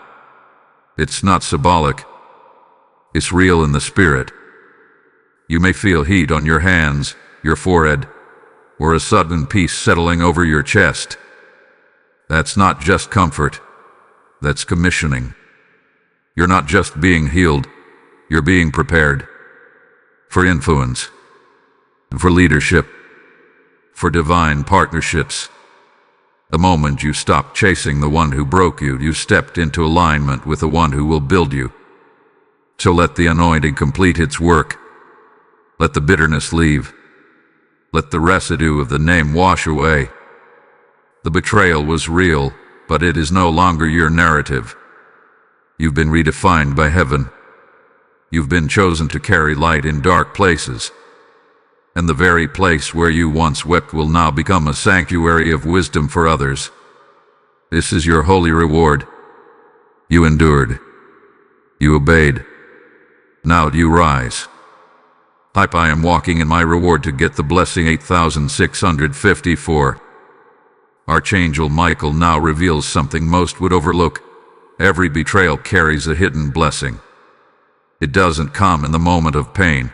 It's not symbolic. It's real in the spirit. You may feel heat on your hands, your forehead, or a sudden peace settling over your chest. That's not just comfort. That's commissioning. You're not just being healed. You're being prepared. For influence. For leadership. For divine partnerships. The moment you stopped chasing the one who broke you, you stepped into alignment with the one who will build you. So let the anointing complete its work. Let the bitterness leave. Let the residue of the name wash away. The betrayal was real, but it is no longer your narrative. You've been redefined by heaven. You've been chosen to carry light in dark places. And the very place where you once wept will now become a sanctuary of wisdom for others. This is your holy reward. You endured. You obeyed. Now do you rise. Type I am walking in my reward to get the blessing 8654. Archangel Michael now reveals something most would overlook. Every betrayal carries a hidden blessing. It doesn't come in the moment of pain,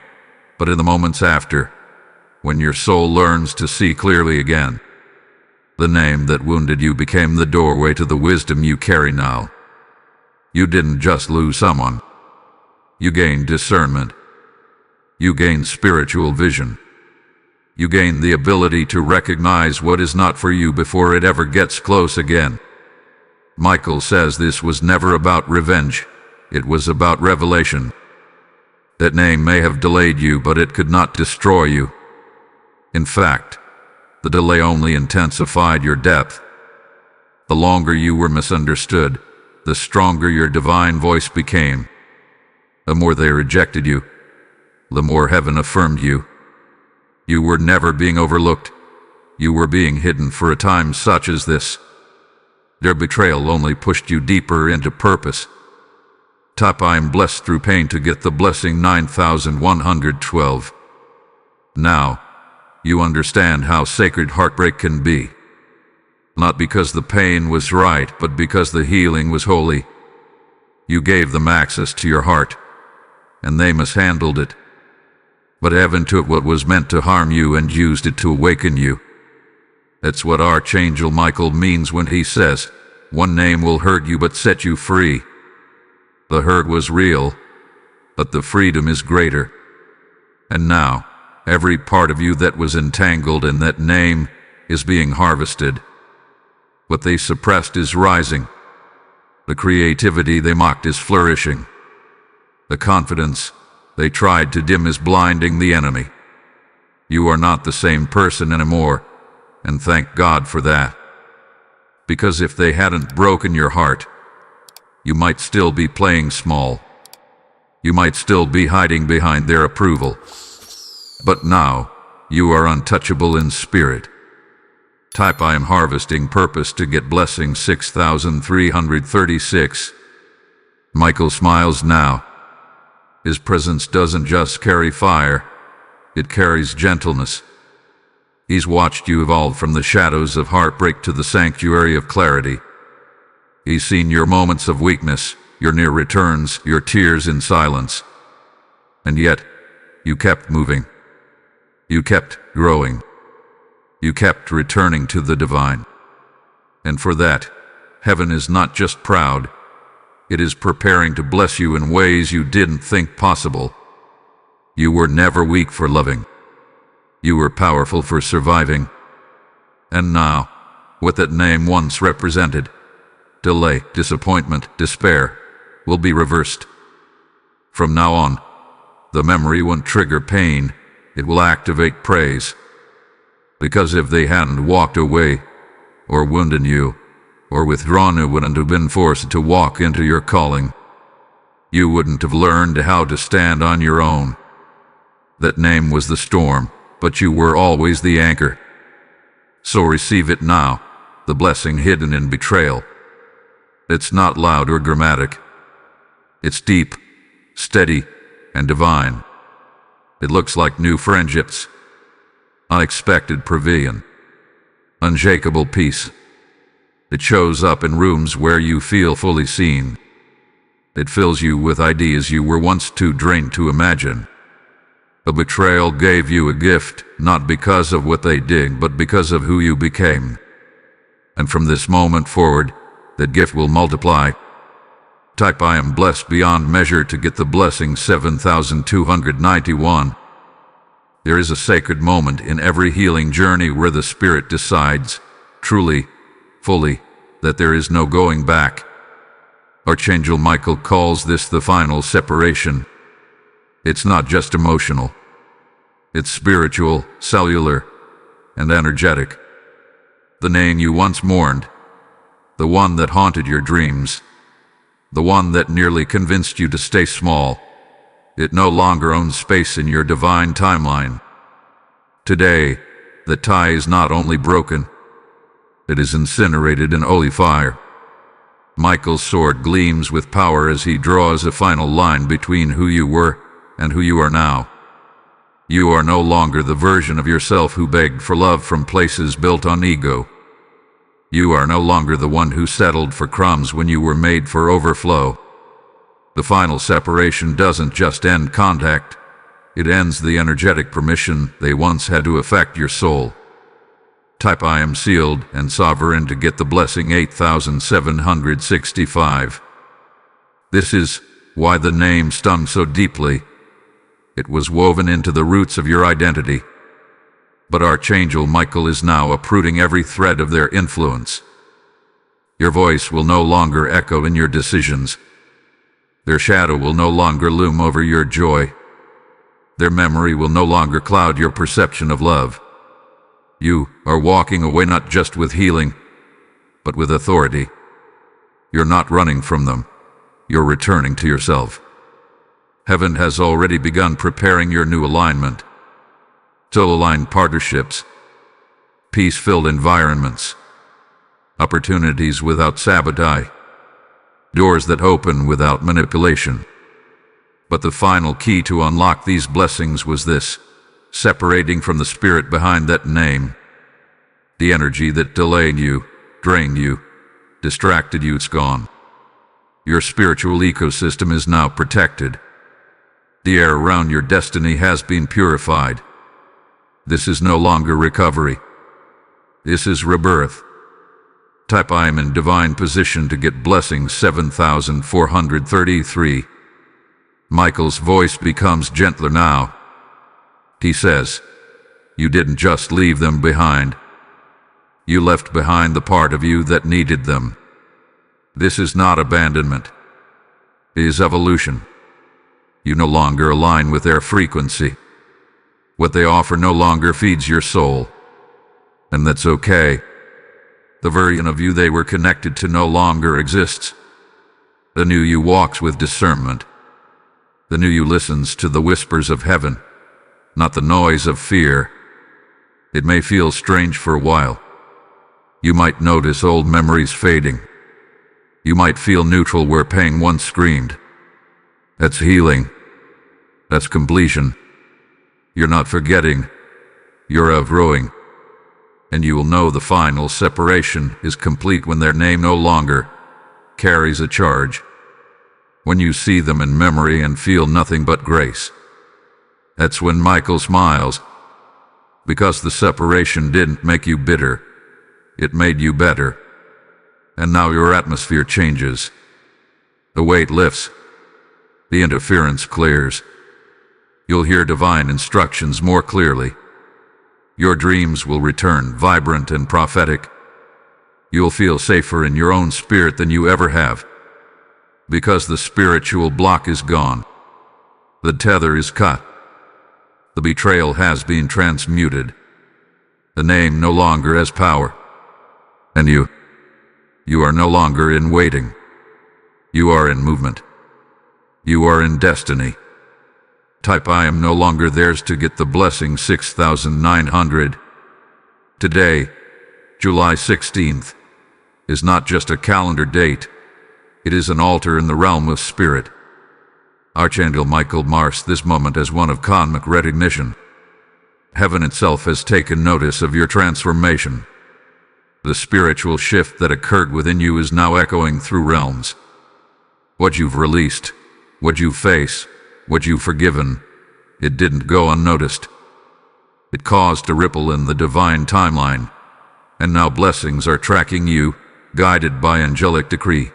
but in the moments after. When your soul learns to see clearly again. The name that wounded you became the doorway to the wisdom you carry now. You didn't just lose someone. You gained discernment. You gained spiritual vision. You gained the ability to recognize what is not for you before it ever gets close again. Michael says this was never about revenge. It was about revelation. That name may have delayed you, but it could not destroy you. In fact, the delay only intensified your depth. The longer you were misunderstood, the stronger your divine voice became. The more they rejected you, the more heaven affirmed you. You were never being overlooked. You were being hidden for a time such as this. Their betrayal only pushed you deeper into purpose. Type I am blessed through pain to get the blessing 9112. Now, you understand how sacred heartbreak can be. Not because the pain was right, but because the healing was holy. You gave them access to your heart, and they mishandled it. But heaven took what was meant to harm you and used it to awaken you. That's what Archangel Michael means when he says, "One name will hurt you but set you free." The hurt was real, but the freedom is greater. And now, every part of you that was entangled in that name is being harvested. What they suppressed is rising. The creativity they mocked is flourishing. The confidence they tried to dim is blinding the enemy. You are not the same person anymore, and thank God for that. Because if they hadn't broken your heart, you might still be playing small. You might still be hiding behind their approval. But now, you are untouchable in spirit. Type I am harvesting purpose to get blessing 6336. Michael smiles now. His presence doesn't just carry fire, it carries gentleness. He's watched you evolve from the shadows of heartbreak to the sanctuary of clarity. He's seen your moments of weakness, your near returns, your tears in silence. And yet, you kept moving. You kept growing. You kept returning to the divine. And for that, heaven is not just proud, it is preparing to bless you in ways you didn't think possible. You were never weak for loving. You were powerful for surviving. And now, what that name once represented, delay, disappointment, despair, will be reversed. From now on, the memory won't trigger pain, it will activate praise. Because if they hadn't walked away, or wounded you, or withdrawn, you wouldn't have been forced to walk into your calling. You wouldn't have learned how to stand on your own. That name was the storm, but you were always the anchor. So receive it now, the blessing hidden in betrayal. It's not loud or dramatic. It's deep, steady, and divine. It looks like new friendships, unexpected pavilion, unshakable peace. It shows up in rooms where you feel fully seen. It fills you with ideas you were once too drained to imagine. A betrayal gave you a gift, not because of what they did, but because of who you became. And from this moment forward, that gift will multiply. Type I am blessed beyond measure to get the blessing 7291. There is a sacred moment in every healing journey where the Spirit decides, truly, fully, that there is no going back. Archangel Michael calls this the final separation. It's not just emotional. It's spiritual, cellular, and energetic. The name you once mourned, the one that haunted your dreams, the one that nearly convinced you to stay small, it no longer owns space in your divine timeline. Today, the tie is not only broken, it is incinerated in holy fire. Michael's sword gleams with power as he draws a final line between who you were and who you are now. You are no longer the version of yourself who begged for love from places built on ego. You are no longer the one who settled for crumbs when you were made for overflow. The final separation doesn't just end contact, it ends the energetic permission they once had to affect your soul. Type I am sealed and sovereign to get the blessing 8765. This is why the name stung so deeply. It was woven into the roots of your identity. But Archangel Michael is now uprooting every thread of their influence. Your voice will no longer echo in your decisions. Their shadow will no longer loom over your joy. Their memory will no longer cloud your perception of love. You are walking away not just with healing, but with authority. You're not running from them. You're returning to yourself. Heaven has already begun preparing your new alignment. Soul-aligned partnerships, peace-filled environments, opportunities without sabotage, doors that open without manipulation. But the final key to unlock these blessings was this: separating from the spirit behind that name. The energy that delayed you, drained you, distracted you, it's gone. Your spiritual ecosystem is now protected. The air around your destiny has been purified. This is no longer recovery. This is rebirth. Type I am in divine position to get blessings 7433. Michael's voice becomes gentler now. He says, "You didn't just leave them behind. You left behind the part of you that needed them. This is not abandonment. It is evolution. You no longer align with their frequency. What they offer no longer feeds your soul. And that's okay. The version of you they were connected to no longer exists. The new you walks with discernment. The new you listens to the whispers of heaven, not the noise of fear. It may feel strange for a while. You might notice old memories fading. You might feel neutral where pain once screamed. That's healing. That's completion. You're not forgetting. You're outgrowing. And you will know the final separation is complete when their name no longer carries a charge. When you see them in memory and feel nothing but grace. That's when Michael smiles. Because the separation didn't make you bitter. It made you better. And now your atmosphere changes. The weight lifts. The interference clears. You'll hear divine instructions more clearly. Your dreams will return vibrant and prophetic. You'll feel safer in your own spirit than you ever have. Because the spiritual block is gone. The tether is cut. The betrayal has been transmuted. The name no longer has power. And you are no longer in waiting. You are in movement. You are in destiny. Type I am no longer theirs to get the blessing 6900. Today, July 16th, is not just a calendar date. It is an altar in the realm of spirit. Archangel Michael marks this moment as one of cosmic recognition. Heaven itself has taken notice of your transformation. The spiritual shift that occurred within you is now echoing through realms. What you've released, what you face, what you've forgiven, it didn't go unnoticed. It caused a ripple in the divine timeline, and now blessings are tracking you, guided by angelic decree.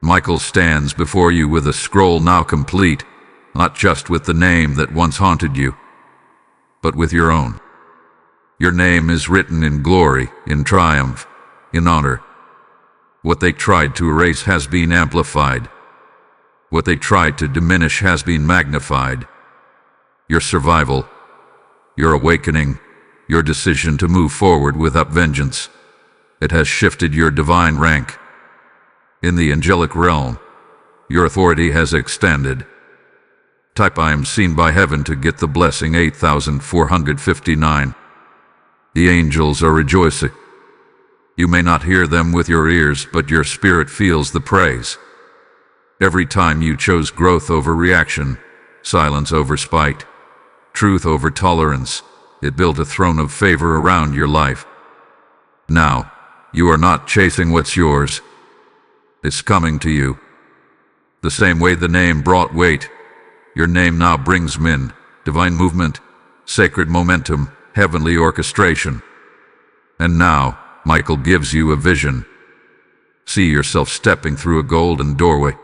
Michael stands before you with a scroll now complete, not just with the name that once haunted you, but with your own. Your name is written in glory, in triumph, in honor. What they tried to erase has been amplified. What they tried to diminish has been magnified. Your survival, your awakening, your decision to move forward without vengeance, it has shifted your divine rank. In the angelic realm, your authority has extended. Type I am seen by heaven to get the blessing 8459. The angels are rejoicing. You may not hear them with your ears, but your spirit feels the praise. Every time you chose growth over reaction, silence over spite, truth over tolerance, it built a throne of favor around your life. Now, you are not chasing what's yours. It's coming to you. The same way the name brought weight, your name now brings men, divine movement, sacred momentum, heavenly orchestration. And now, Michael gives you a vision. See yourself stepping through a golden doorway.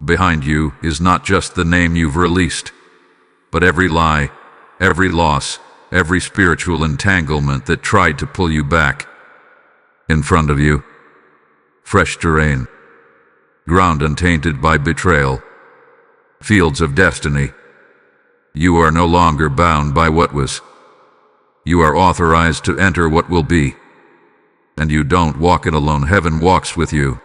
Behind you is not just the name you've released, but every lie, every loss, every spiritual entanglement that tried to pull you back. In front of you, fresh terrain, ground untainted by betrayal, fields of destiny. You are no longer bound by what was. You are authorized to enter what will be. And you don't walk it alone, heaven walks with you.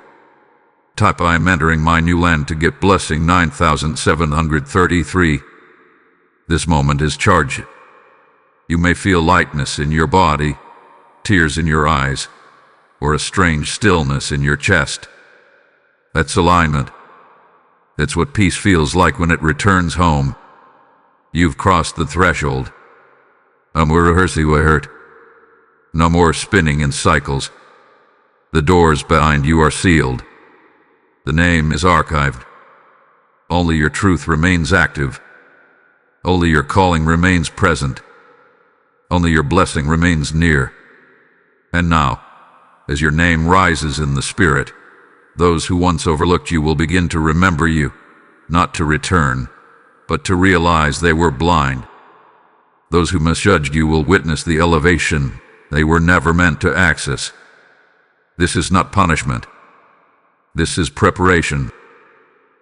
Type I am entering my new land to get blessing 9733. This moment is charged. You may feel lightness in your body, tears in your eyes, or a strange stillness in your chest. That's alignment. It's what peace feels like when it returns home. You've crossed the threshold. No more rehearsing what hurt. No more spinning in cycles. The doors behind you are sealed. The name is archived. Only your truth remains active. Only your calling remains present. Only your blessing remains near. And now, as your name rises in the spirit, those who once overlooked you will begin to remember you, not to return, but to realize they were blind. Those who misjudged you will witness the elevation they were never meant to access. This is not punishment. This is preparation.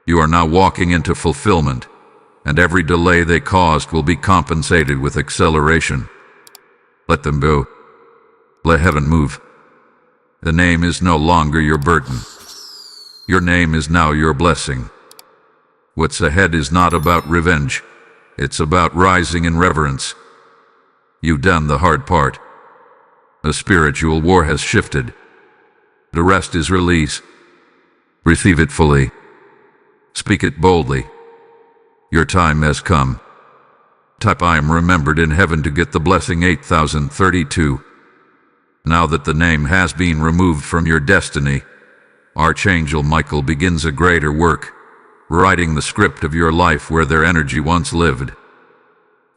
You are now walking into fulfillment, and every delay they caused will be compensated with acceleration. Let them go. Let heaven move. The name is no longer your burden. Your name is now your blessing. What's ahead is not about revenge. It's about rising in reverence. You've done the hard part. The spiritual war has shifted. The rest is release. Receive it fully. Speak it boldly. Your time has come. Type I am remembered in heaven to get the blessing 8032. Now that the name has been removed from your destiny, Archangel Michael begins a greater work, writing the script of your life where their energy once lived.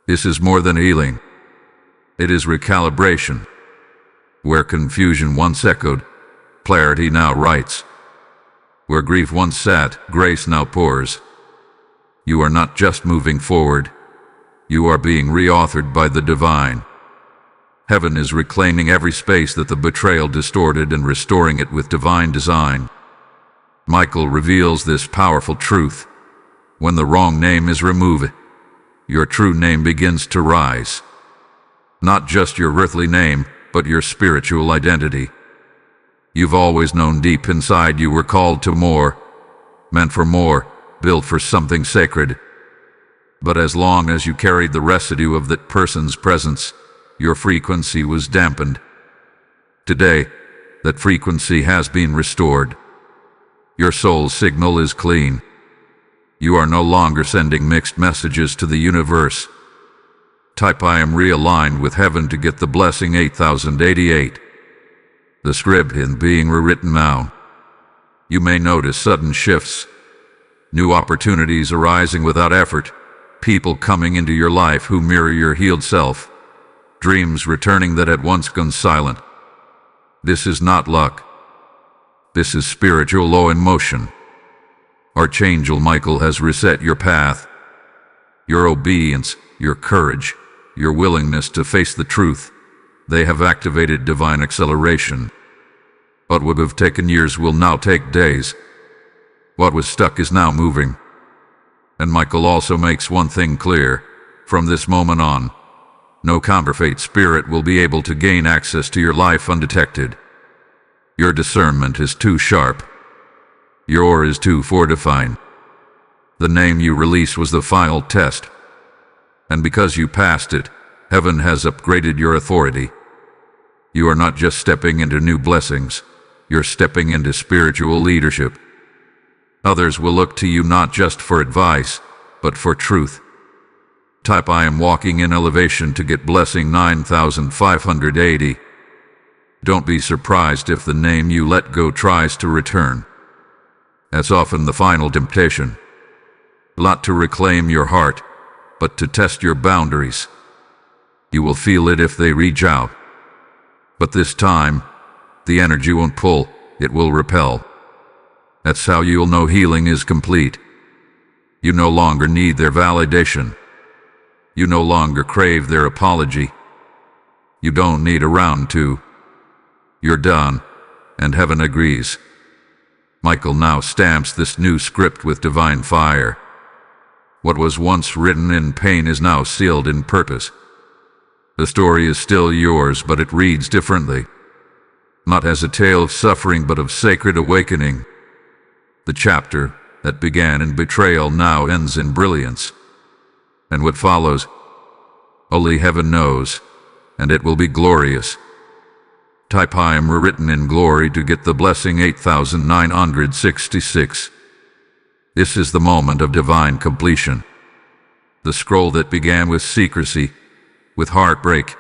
This is more than healing. It is recalibration. Where confusion once echoed, clarity now writes. Where grief once sat, grace now pours. You are not just moving forward. You are being reauthored by the divine. Heaven is reclaiming every space that the betrayal distorted and restoring it with divine design. Michael reveals this powerful truth. When the wrong name is removed, your true name begins to rise. Not just your earthly name, but your spiritual identity. You've always known deep inside you were called to more, meant for more, built for something sacred. But as long as you carried the residue of that person's presence, your frequency was dampened. Today, that frequency has been restored. Your soul's signal is clean. You are no longer sending mixed messages to the universe. Type I am realigned with heaven to get the blessing 8088. The script is being rewritten now. You may notice sudden shifts, new opportunities arising without effort, people coming into your life who mirror your healed self, dreams returning that had once gone silent. This is not luck. This is spiritual law in motion. Archangel Michael has reset your path. Your obedience, your courage, your willingness to face the truth, they have activated divine acceleration. What would have taken years will now take days. What was stuck is now moving. And Michael also makes one thing clear. From this moment on, no counterfeit spirit will be able to gain access to your life undetected. Your discernment is too sharp. Your aura is too fortified. The name you release was the final test. And because you passed it, heaven has upgraded your authority. You are not just stepping into new blessings, you're stepping into spiritual leadership. Others will look to you not just for advice, but for truth. Type I am walking in elevation to get blessing 9580. Don't be surprised if the name you let go tries to return. That's often the final temptation. Not to reclaim your heart, but to test your boundaries. You will feel it if they reach out. But this time, the energy won't pull, it will repel. That's how you'll know healing is complete. You no longer need their validation. You no longer crave their apology. You don't need a round two. You're done, and heaven agrees. Michael now stamps this new script with divine fire. What was once written in pain is now sealed in purpose. The story is still yours, but it reads differently. Not as a tale of suffering, but of sacred awakening. The chapter that began in betrayal now ends in brilliance. And what follows, only heaven knows, and it will be glorious. Type I am rewritten in glory to get the blessing 8966. This is the moment of divine completion. The scroll that began with secrecy, with heartbreak,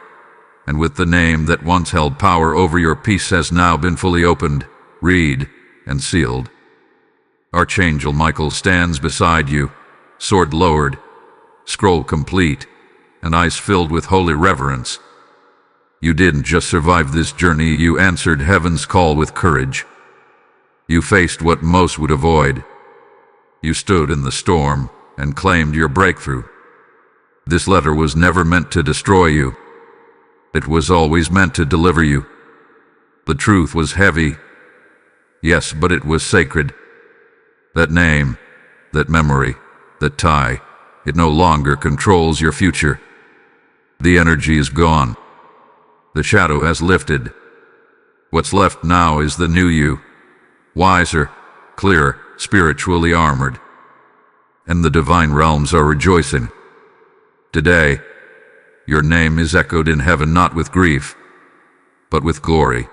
and with the name that once held power over your peace has now been fully opened, read, and sealed. Archangel Michael stands beside you, sword lowered, scroll complete, and eyes filled with holy reverence. You didn't just survive this journey, you answered heaven's call with courage. You faced what most would avoid. You stood in the storm and claimed your breakthrough. This letter was never meant to destroy you. It was always meant to deliver you. The truth was heavy, yes, but it was sacred. That name, that memory, that tie, it no longer controls your future. The energy is gone. The shadow has lifted. What's left now is the new you, wiser, clearer, spiritually armored. And the divine realms are rejoicing. Today, your name is echoed in heaven not with grief, but with glory.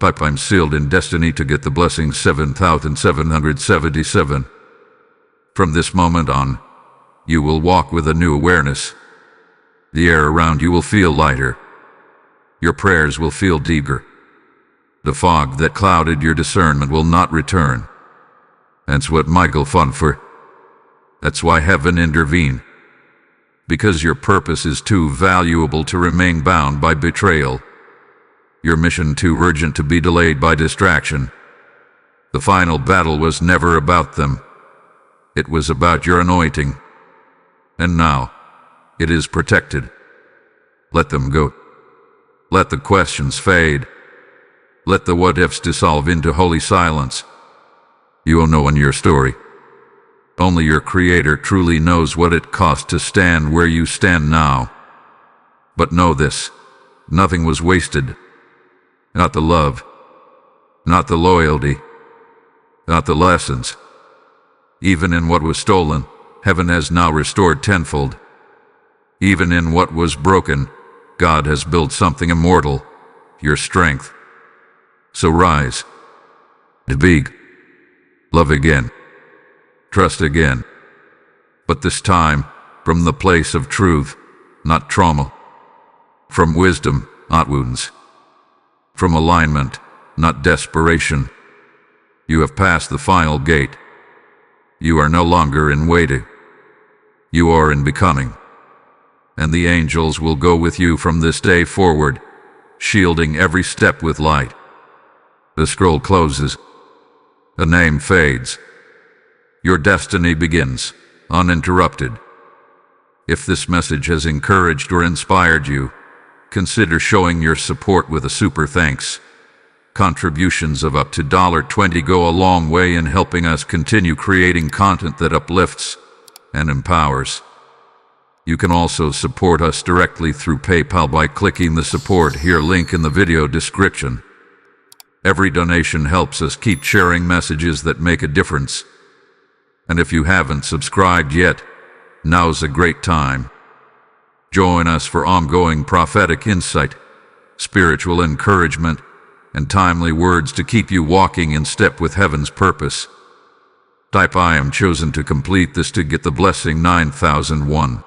Type, I'm sealed in destiny to get the blessing 7,777. From this moment on, you will walk with a new awareness. The air around you will feel lighter. Your prayers will feel deeper. The fog that clouded your discernment will not return. That's what Michael fought for. That's why heaven intervened. Because your purpose is too valuable to remain bound by betrayal. Your mission too urgent to be delayed by distraction. The final battle was never about them. It was about your anointing. And now, it is protected. Let them go. Let the questions fade. Let the what-ifs dissolve into holy silence. You will know in your story. Only your Creator truly knows what it cost to stand where you stand now. But know this, nothing was wasted. Not the love, not the loyalty, not the lessons. Even in what was stolen, heaven has now restored tenfold. Even in what was broken, God has built something immortal, your strength. So rise, to be, love again, trust again. But this time, from the place of truth, not trauma. From wisdom, not wounds. From alignment, not desperation. You have passed the final gate. You are no longer in waiting. You are in becoming. And the angels will go with you from this day forward, shielding every step with light. The scroll closes. A name fades. Your destiny begins, uninterrupted. If this message has encouraged or inspired you, consider showing your support with a super thanks. Contributions of up to $20 go a long way in helping us continue creating content that uplifts and empowers. You can also support us directly through PayPal by clicking the support here link in the video description. Every donation helps us keep sharing messages that make a difference. And if you haven't subscribed yet, now's a great time. Join us for ongoing prophetic insight, spiritual encouragement, and timely words to keep you walking in step with heaven's purpose. Type I am chosen to complete this to get the blessing 9001.